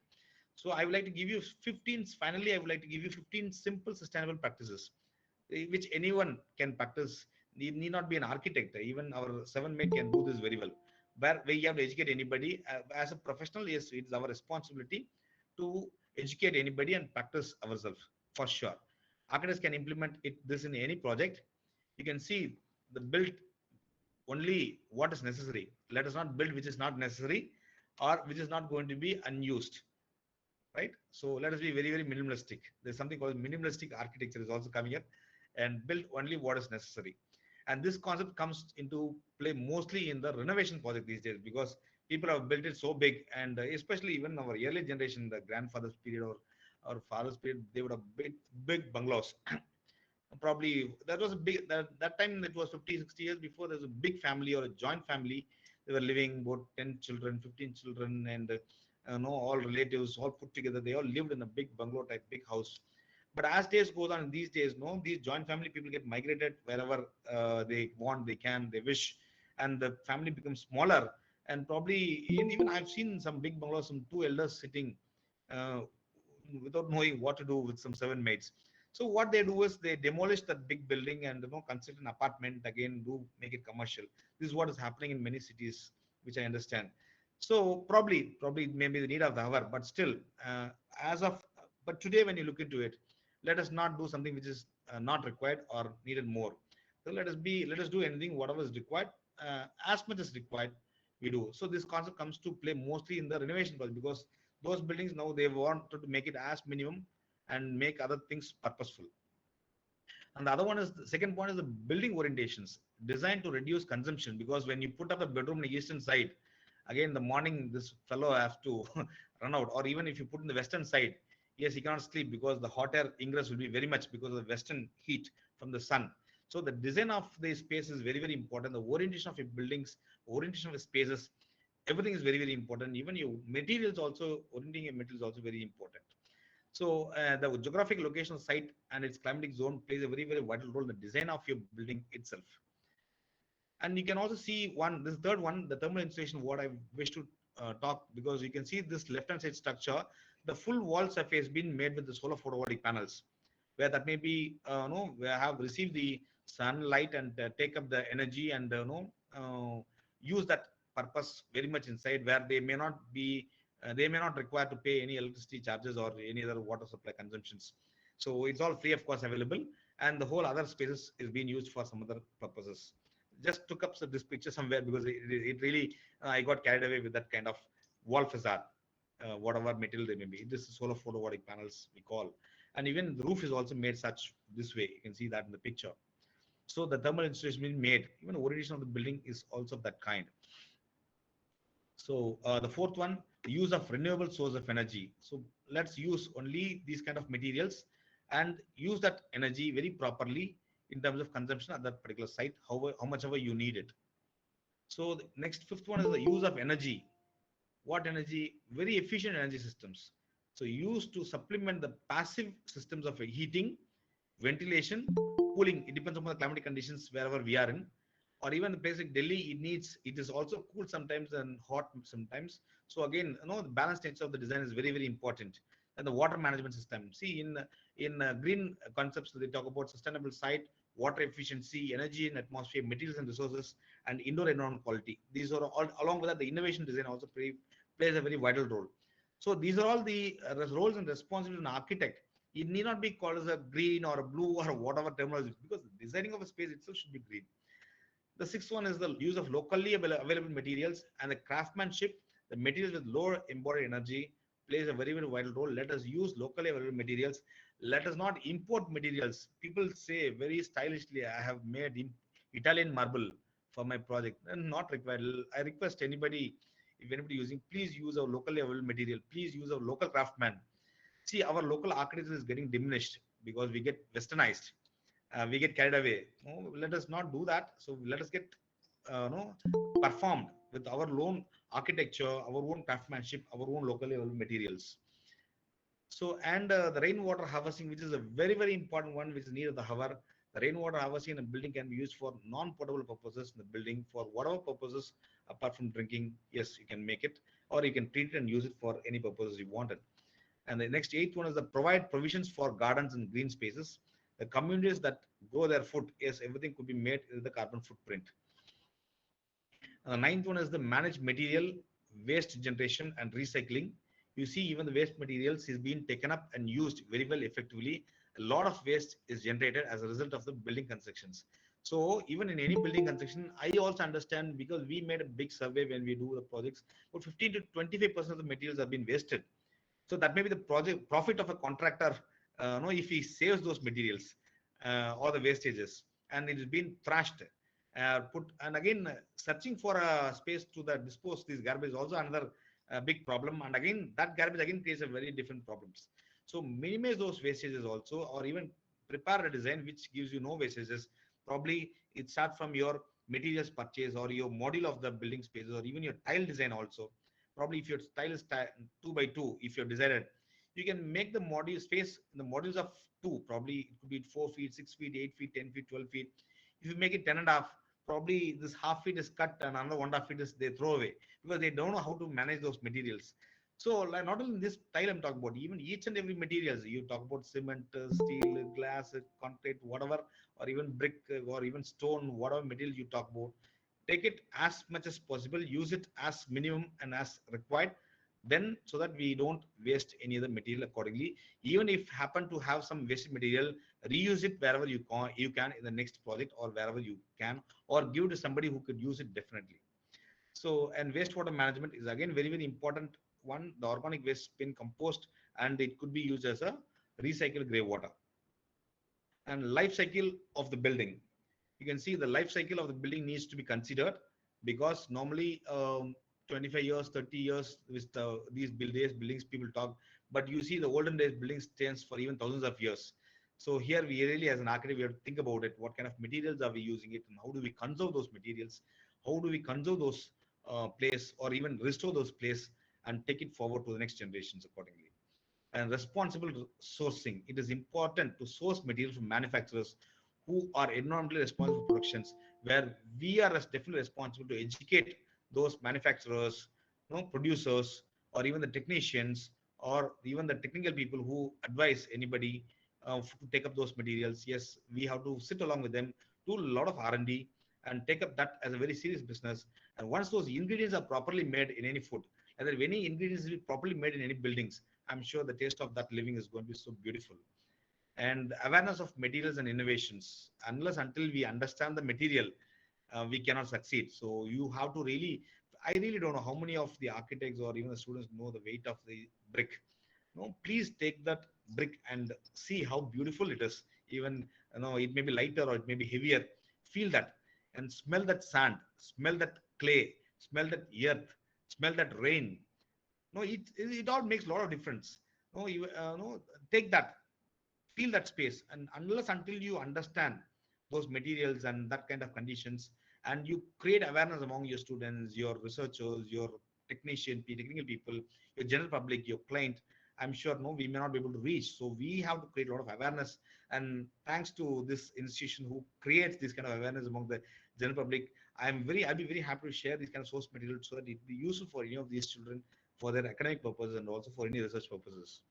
So I would like to give you 15, finally, I would like to give you 15 simple sustainable practices, which anyone can practice. Need not be an architect. Even our 7-mate can do this very well. Where we have to educate anybody. As a professional, yes, it's our responsibility to educate anybody and practice ourselves, for sure. Architects can implement this in any project. You can see the build only what is necessary. Let us not build which is not necessary or which is not going to be unused, right? So let us be very, very minimalistic. There's something called minimalistic architecture is also coming up, and build only what is necessary. And this concept comes into play mostly in the renovation project these days, because people have built it so big, and especially even our early generation, the grandfather's period or father's period, they would have big bungalows. Probably that was a big, that time it was 50, 60 years before, there was a big family or a joint family. They were living about 10 children, 15 children, and all relatives all put together. They all lived in a big bungalow type, big house. But as days goes on, these days, these joint family people get migrated wherever they want, they can, they wish, and the family becomes smaller. And probably even I've seen some big bungalows, some 2 elders sitting uh, without knowing what to do with some 7 mates. So what they do is they demolish that big building and construct an apartment again, do make it commercial. This is what is happening in many cities, which I understand. So probably maybe the need of the hour, but still, but today when you look into it, let us not do something which is not required or needed more. So let us do anything whatever is required, as much as required we do. So this concept comes to play mostly in the renovation process, because those buildings now they want to make it as minimum and make other things purposeful. And the other one is, the second point is the building orientations designed to reduce consumption, because when you put up a bedroom on the eastern side, again the morning this fellow has to run out, or even if you put in the western side, yes, he cannot sleep because the hot air ingress will be very much because of the western heat from the sun. So the design of the space is very, very important. The orientation of your buildings, orientation of the spaces, everything is very, very important. Even your materials also, orienting your materials also very important. So the geographic location of site and its climatic zone plays a very, very vital role in the design of your building itself. And you can also see this third one, the thermal insulation, what I wish to talk, because you can see this left-hand side structure, the full wall surface been made with the solar photovoltaic panels, where that may be, we have received the sunlight and take up the energy and, use that purpose very much inside, where they may not be, they may not require to pay any electricity charges or any other water supply consumptions. So it's all free of cost available, and the whole other spaces is being used for some other purposes. Just took up this picture somewhere because it really, I got carried away with that kind of wall facade, whatever material they may be. This is solar photovoltaic panels we call, and even the roof is also made such this way. You can see that in the picture. So the thermal insulation being made, even orientation of the building is also of that kind. So the fourth one, the use of renewable source of energy. So let's use only these kind of materials and use that energy very properly in terms of consumption at that particular site, how much ever you need it. So the next fifth one is the use of energy. What energy? Very efficient energy systems. So used to supplement the passive systems of heating, ventilation, cooling. It depends upon the climatic conditions wherever we are in, or even the place like Delhi, it is also cool sometimes and hot sometimes. So again, the balanced nature of the design is very, very important. And the water management system. See, in green concepts, they talk about sustainable site, water efficiency, energy and atmosphere, materials and resources, and indoor environment quality. These are all, along with that, the innovation design also plays a very vital role. So these are all the roles and responsibilities of an architect. It need not be called as a green or a blue or whatever terminology, because the designing of a space itself should be green. The sixth one is the use of locally available materials and the craftsmanship. The materials with low embodied energy plays a very, very vital role. Let us use locally available materials. Let us not import materials. People say very stylishly, I have made Italian marble for my project. And not required. I request anybody, if anybody using, please use our locally available material. Please use our local craftsman. See, our local architecture is getting diminished because we get westernized. We get carried away. Let us not do that. So let us get performed with our own architecture, our own craftsmanship, our own locally available materials. So, and the rainwater harvesting, which is a very, very important one, which is needed the hour. The rainwater harvesting in a building can be used for non-potable purposes in the building, for whatever purposes apart from drinking. Yes, you can make it, or you can treat it and use it for any purposes you wanted. And the next eighth one is the provide provisions for gardens and green spaces. The communities that grow their food, yes, everything could be made with the carbon footprint. And the ninth one is the manage material waste generation and recycling. You see, even the waste materials is being taken up and used very well effectively. A lot of waste is generated as a result of the building constructions. So even in any building construction, I also understand, because we made a big survey when we do the projects, about 15 to 25% of the materials have been wasted. So that may be the project profit of a contractor, if he saves those materials or the wastages, and it is being thrashed, and again searching for a space to dispose these garbage is also another big problem, and again that garbage again creates a very different problems. So minimize those wastages also, or even prepare a design which gives you no wastages. Probably it starts from your materials purchase or your model of the building spaces, or even your tile design also. Probably if your tile is 2 by 2, if you're decided, you can make the module space in the modules of 2. Probably it could be 4 feet, 6 feet, 8 feet, 10 feet, 12 feet. If you make it 10 and a half, probably this half feet is cut and another 1.5 feet is they throw away, because they don't know how to manage those materials. So like not only this tile I'm talking about, even each and every materials, you talk about cement, steel, glass, concrete, whatever, or even brick, or even stone, whatever material you talk about, take it as much as possible, use it as minimum and as required, then so that we don't waste any other material accordingly. Even if happen to have some wasted material, reuse it wherever you can in the next project, or wherever you can, or give to somebody who could use it definitely. So, and wastewater management is again very, very important one. The organic waste been compost, and it could be used as a recycled grey water. And life cycle of the building, you can see the life cycle of the building needs to be considered, because normally 25 years, 30 years with these buildings people talk, but you see the olden days buildings stands for even thousands of years. So here we really, as an architect, we have to think about it. What kind of materials are we using it, and how do we conserve those materials? How do we conserve those place, or even restore those place and take it forward to the next generations accordingly? And responsible sourcing. It is important to source materials from manufacturers who are environmentally responsible for productions, where we are definitely responsible to educate those manufacturers, producers, or even the technicians, or even the technical people who advise anybody to take up those materials. Yes, we have to sit along with them, do a lot of R&D, and take up that as a very serious business. And once those ingredients are properly made in any food, and if any ingredients is properly made in any buildings, I'm sure the taste of that living is going to be so beautiful. And awareness of materials and innovations. Unless until we understand the material, we cannot succeed. So you have to really, I really don't know how many of the architects or even the students know the weight of the brick. No, please take that brick and see how beautiful it is. Even it may be lighter or it may be heavier. Feel that and smell that sand, smell that clay, smell that earth, smell that rain. No, it all makes a lot of difference. No, take that, feel that space, and unless until you understand those materials and that kind of conditions, and you create awareness among your students, your researchers, your technical people, your general public, your client, I'm sure we may not be able to reach. So we have to create a lot of awareness, and thanks to this institution who creates this kind of awareness among the general public, I'll be very happy to share this kind of source material so that it be useful for any of these children for their academic purposes and also for any research purposes.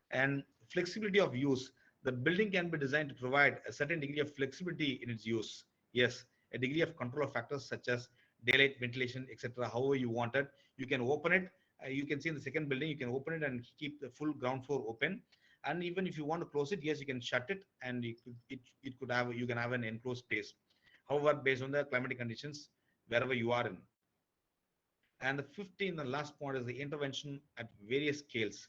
And flexibility of use. The building can be designed to provide a certain degree of flexibility in its use. Yes, a degree of control of factors such as daylight, ventilation, etc. However you want it, you can open it. You can see in the second building, you can open it and keep the full ground floor open. And even if you want to close it, yes, you can shut it, and you can have an enclosed space. However, based on the climatic conditions wherever you are in. And the 15th and last point is the intervention at various scales.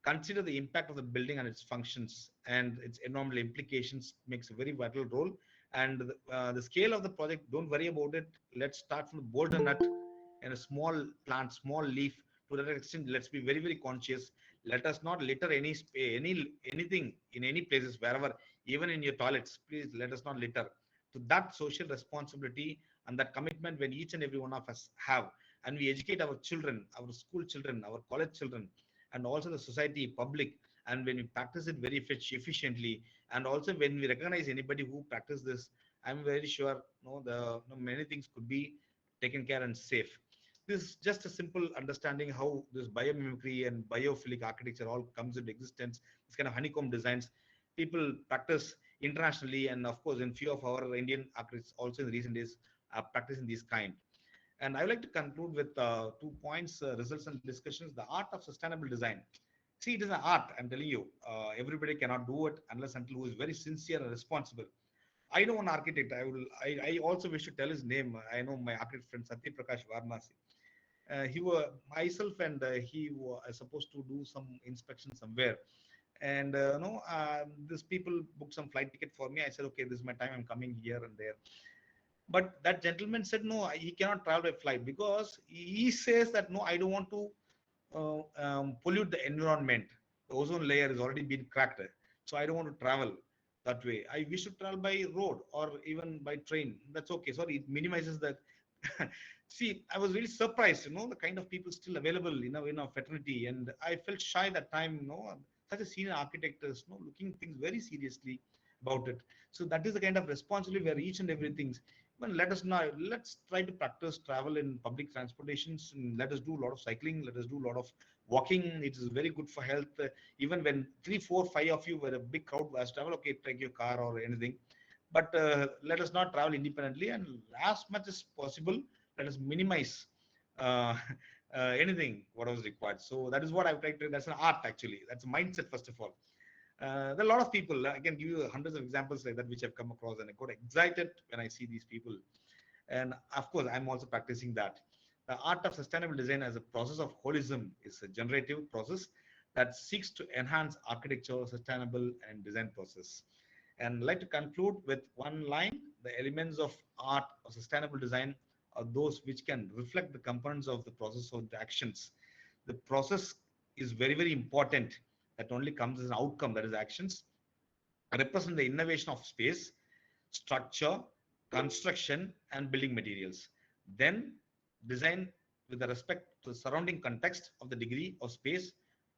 Consider the impact of the building and its functions and its environmental implications makes a very vital role. And the scale of the project, don't worry about it. Let's start from the bolt and nut and a small plant, small leaf. To that extent, let's be very, very conscious. Let us not litter anything in any places, wherever, even in your toilets. Please let us not litter. To that social responsibility and that commitment when each and every one of us have, and we educate our children, our school children, our college children, and also the society, public, and when we practice it very efficiently, and also when we recognize anybody who practice this, I'm very sure many things could be taken care and safe. This is just a simple understanding how this biomimicry and biophilic architecture all comes into existence. This kind of honeycomb designs people practice internationally, and of course in few of our Indian architects also in the recent days are practicing this kind. And I would like to conclude with 2 points, results and discussions. The art of sustainable design. See, it is an art, I'm telling you. Everybody cannot do it unless until who is very sincere and responsible. I know an architect. I also wish to tell his name. I know my architect friend Satyprakash Varanasi. He was myself and he was supposed to do some inspection somewhere. And these people booked some flight ticket for me. I said, okay, this is my time. I'm coming here and there. But that gentleman said, no, he cannot travel by flight because he says that, no, I don't want to pollute the environment. The ozone layer has already been cracked. So I don't want to travel that way. I wish to travel by road or even by train. That's okay. Sorry, it minimizes that. See, I was really surprised, the kind of people still available in our fraternity. And I felt shy that time, such a senior architect is looking things very seriously about it. So that is the kind of responsibility where each and everything. Well, let's try to practice travel in public transportations. And let us do a lot of cycling. Let us do a lot of walking. It is very good for health. Even when 3, 4, 5 of you were a big crowd was travel, okay, take your car or anything. But let us not travel independently, and as much as possible, let us minimize uh, anything what was required. So that is what I've tried to. That's an art actually. That's a mindset first of all. There are a lot of people. I can give you hundreds of examples like that which I've come across, and I got excited when I see these people. And of course, I'm also practicing that. The art of sustainable design as a process of holism is a generative process that seeks to enhance architecture, sustainable, and design process. And I'd like to conclude with one line. The elements of art or sustainable design are those which can reflect the components of the process of the actions. The process is very, very important. That only comes as an outcome, that is actions. represent the innovation of space, structure, construction, and building materials. Then design with the respect to the surrounding context of the degree of space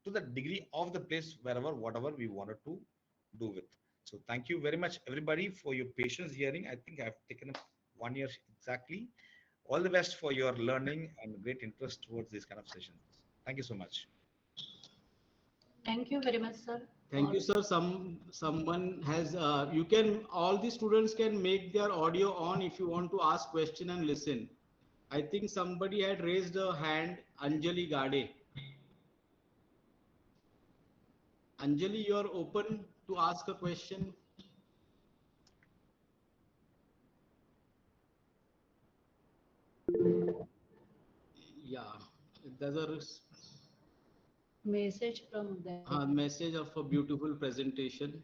to the degree of the place wherever, whatever we wanted to do with. So thank you very much, everybody, for your patience hearing. I think I've taken up 1 year exactly. All the best for your learning and great interest towards these kind of sessions. Thank you so much. Thank you very much, sir. Thank you, sir. Someone has you can, all the students can make their audio on if you want to ask question and listen. I think somebody had raised a hand, Anjali Gade. Anjali, you are open to ask a question. Yeah, there's a Message from them. message of a beautiful presentation.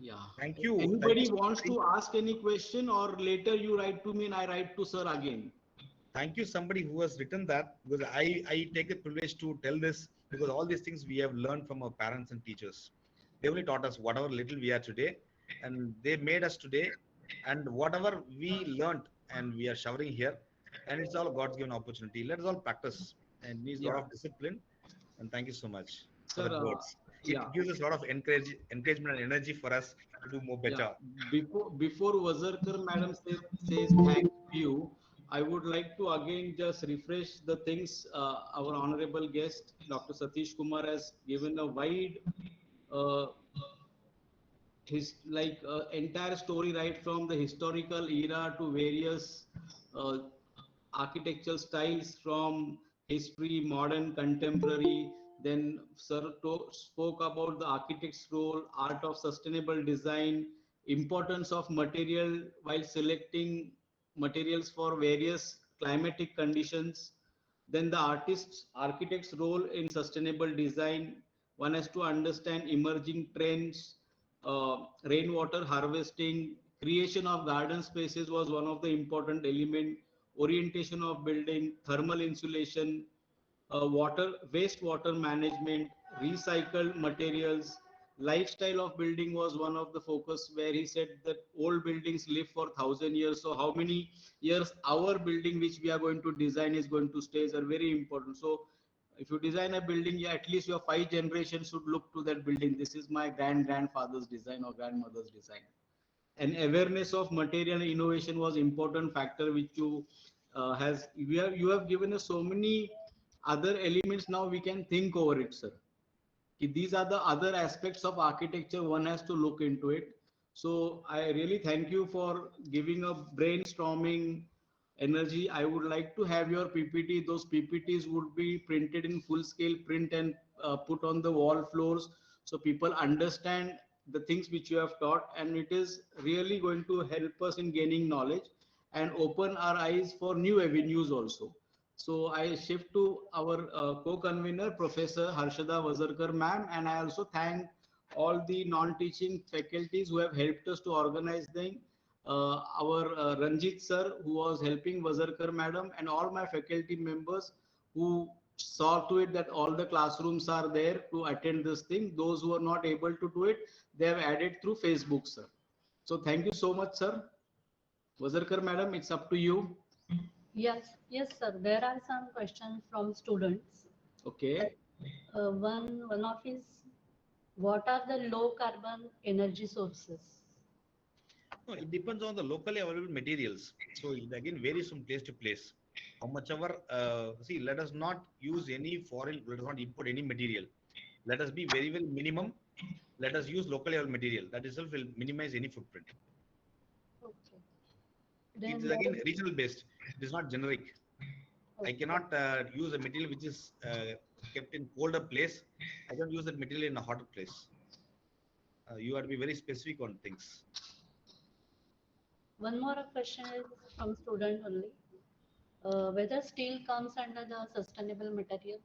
Yeah. Thank you. Anybody wants to ask any question, or later you write to me and I write to sir again? Thank you, somebody who has written that, because I take the privilege to tell this, because all these things we have learned from our parents and teachers. They only taught us whatever little we are today, and they made us today, and whatever we learned and we are showering here, and it's all God's given opportunity. Let us all practice, and needs a lot of discipline. And thank you so much for the words. It gives us a lot of encouragement and energy for us to do more better. Before Wazarkar madam says thank you, I would like to again just refresh the things. Our honorable guest, Dr. Satheesh Kumar, has given a wide, entire story, right from the historical era to various architectural styles, from history, modern, contemporary. Then sir spoke about the architect's role, art of sustainable design, importance of material while selecting materials for various climatic conditions. Then the architect's role in sustainable design. One has to understand emerging trends, rainwater harvesting, creation of garden spaces was one of the important element, orientation of building, thermal insulation, wastewater management, recycled materials, lifestyle of building was one of the focus, where he said that old buildings live for 1,000 years. So how many years our building which we are going to design is going to stay are very important. So if you design a building, at least your 5 generations should look to that building. This is my grandfather's design or grandmother's design. And awareness of material innovation was important factor, which you have given us so many other elements. Now we can think over it, sir. These are the other aspects of architecture one has to look into it. So I really thank you for giving a brainstorming energy. I would like to have your PPT. Those PPTs would be printed in full scale print and put on the wall floors, so people understand the things which you have taught, and it is really going to help us in gaining knowledge and open our eyes for new avenues also. So I shift to our co-convener, Professor Harshada Wazarkar ma'am, and I also thank all the non-teaching faculties who have helped us to organize them. Our Ranjit sir, who was helping Wazarkar madam, and all my faculty members who saw to it that all the classrooms are there to attend this thing. Those who are not able to do it, they have added through Facebook, sir. So thank you so much, sir. Wazarkar madam, it's up to you. Yes, sir. There are some questions from students. Okay. One of is, what are the low carbon energy sources? No, it depends on the locally available materials. So it again varies from place to place. How much ever, see, let us not use any foreign, let us not import any material. Let us be very, very minimum. Let us use locally available material. That itself will minimize any footprint. Okay. It is again regional based. It is not generic. Okay. I cannot use a material which is kept in colder place. I don't use that material in a hotter place. You have to be very specific on things. One more question is from student only. Whether steel comes under the sustainable material?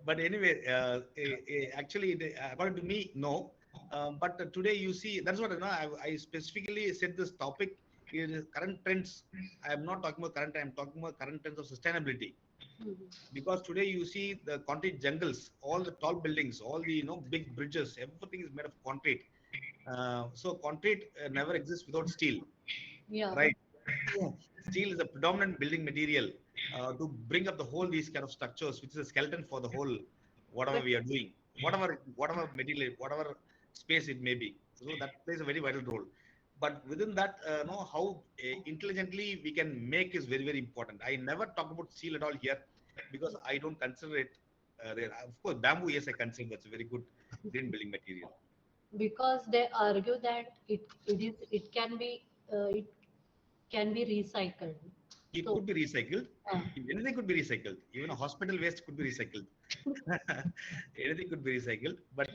But anyway, actually, according to me, no. But today you see, that's what I specifically said this topic is current trends. I am not talking about current, I am talking about current trends of sustainability. Mhm. Because today you see the concrete jungles, all the tall buildings, all the big bridges, everything is made of concrete. So concrete never exists without steel, Yeah. right? Steel is a predominant building material to bring up the whole these kind of structures, which is a skeleton for the whole whatever But we are doing, whatever material, whatever space it may be. So that plays a very vital role. But within that, know how intelligently we can make is very very important. I never talk about steel at all here because I don't consider it. There, of course, bamboo. Yes, I consider that's a very good green building material. because they argue that it can be recycled. It So could be recycled. uh, Anything could be recycled. Even a hospital waste could be recycled. Anything could be recycled. But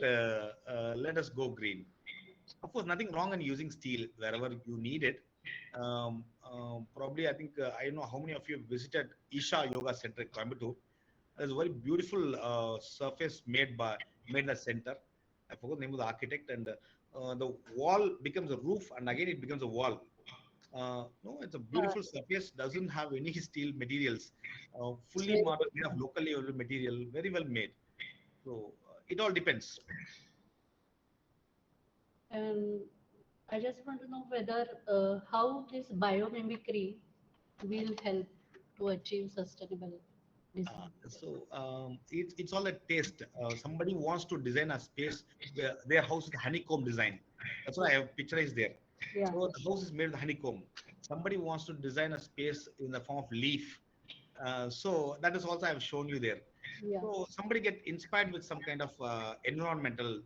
let us go green. Of course, nothing wrong in using steel wherever you need it. Probably, I think I don't know how many of you have visited Isha Yoga Center in Coimbatore. There's a very beautiful surface made in the center. I forgot the name of the architect, and the wall becomes a roof, and again it becomes a wall. No, it's a uh, beautiful surface. Doesn't have any steel materials. it's Fully very modern, made of good. locally available material. Very well made. So it all depends. And I just want to know whether how this biomimicry will help to achieve sustainable design. It's all a taste. Somebody wants to design a space where their house is honeycomb design. That's why I have picturized there. Yeah. So the house is made with honeycomb. Somebody wants to design a space in the form of leaf. So that is also I have shown you there. Yeah. So somebody get inspired with some kind of environmental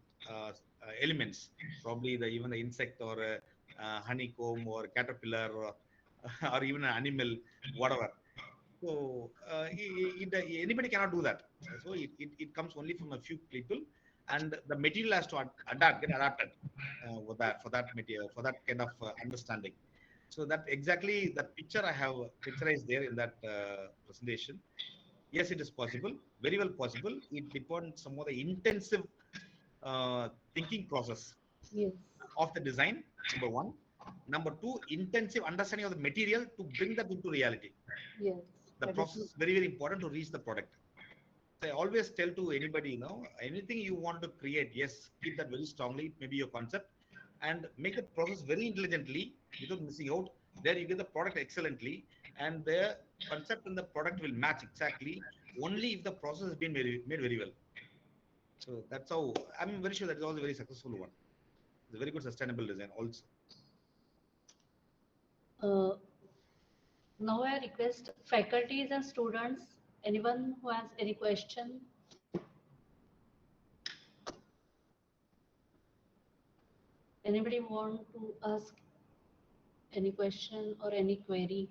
elements, probably even the insect or honeycomb or caterpillar or even an animal, whatever. So anybody cannot do that. So it comes only from a few people, and the material has to get adapted for that material, for that kind of understanding. So that exactly that picture I have picturized there in that presentation. Yes, it is possible, very well possible. It depends some of the intensive thinking process Yes. of the design. Number one. Number two, intensive understanding of the material to bring that into reality. Yes. The That is process is very very important to reach the product. So I always tell to anybody, anything you want to create, yes, keep that very strongly. It may be your concept, and make the process very intelligently without missing out. There you get the product excellently, and the concept and the product will match exactly only if the process has been made very well. So that's how I'm very sure that is also a very successful one. It's a very good sustainable design also. uh, now I request faculties and students, anyone who has any question, anybody want to ask any question or any query?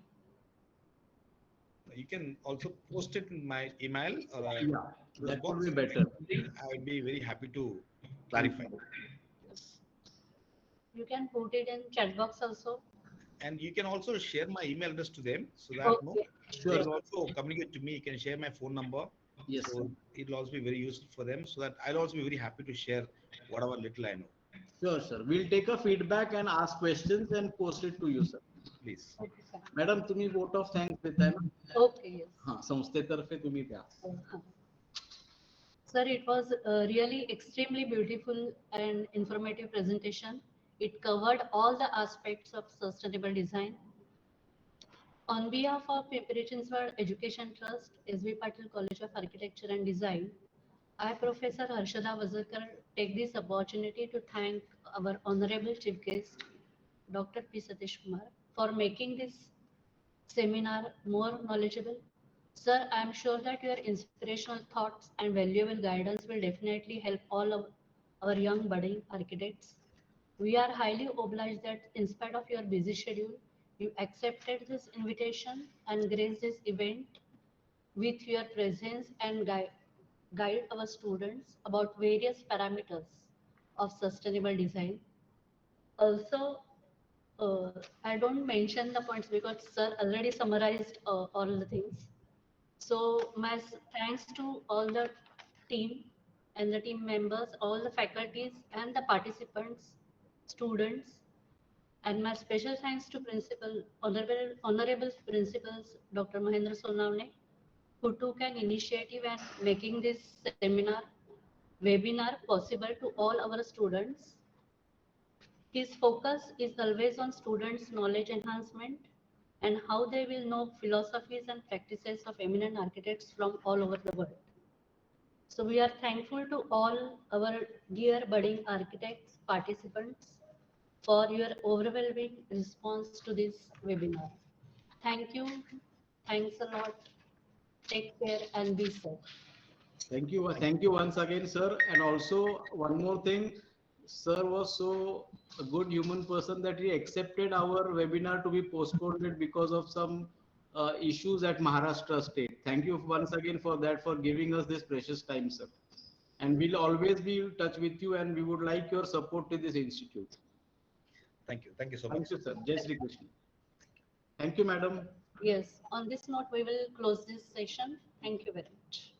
You can also post it in my email or Yeah, this that would box. be If better. something, I would be very happy to clarify. Confirm. Yes. You can put it in chat box also. And you can also share my email address to them so that Okay. they Sure. will also communicate to me. You can share my phone number. Yes, sir. So it will also be very useful for them so that I'll also be very happy to share whatever little I know. Sure, sir. We'll take a feedback and ask questions and post it to you, sir. Please. Okay, fine. Madam तुम्ही vote of thanks देताय ना? Okay, yes. हा, संस्थेतर्फे तुम्ही द्या. Sir, it was really extremely beautiful and informative presentation. It covered all the aspects of sustainable design. On behalf of Pimpri-Chinchwad Education Trust, S.B. Patil College of Architecture and Design, I, Professor Harshada Wazirkar, take this opportunity to thank our honorable chief guest, Dr. P. Satheesh Kumar, for making this seminar more knowledgeable. Sir, I am sure that your inspirational thoughts and valuable guidance will definitely help all of our young budding architects. We are highly obliged that in spite of your busy schedule, you accepted this invitation and graced this event with your presence and guide our students about various parameters of sustainable design. Also, I don't mention the points because sir already summarized all the things. So my thanks to all the team and the team members, all the faculties and the participants, students, and my special thanks to Principal, Honorable Principals Dr. Mahendra Sonavne, who took an initiative and making this webinar possible to all our students. His focus is always on students' knowledge enhancement and how they will know philosophies and practices of eminent architects from all over the world. So we are thankful to all our dear budding architects participants for your overwhelming response to this webinar. Thank you. Thanks a lot. Take care and be safe. Thank you. Thank you once again, sir. And also one more thing, sir was so a good human person that he accepted our webinar to be postponed because of some issues at Maharashtra state. Thank you once again for that, for giving us this precious time, sir. And we'll always be in touch with you, and we would like your support to this institute. Thank you. Thank you so much. Thank you, sir. Jai Shri Krishna. Thank you, madam. Yes, on this note, we will close this session. Thank you very much.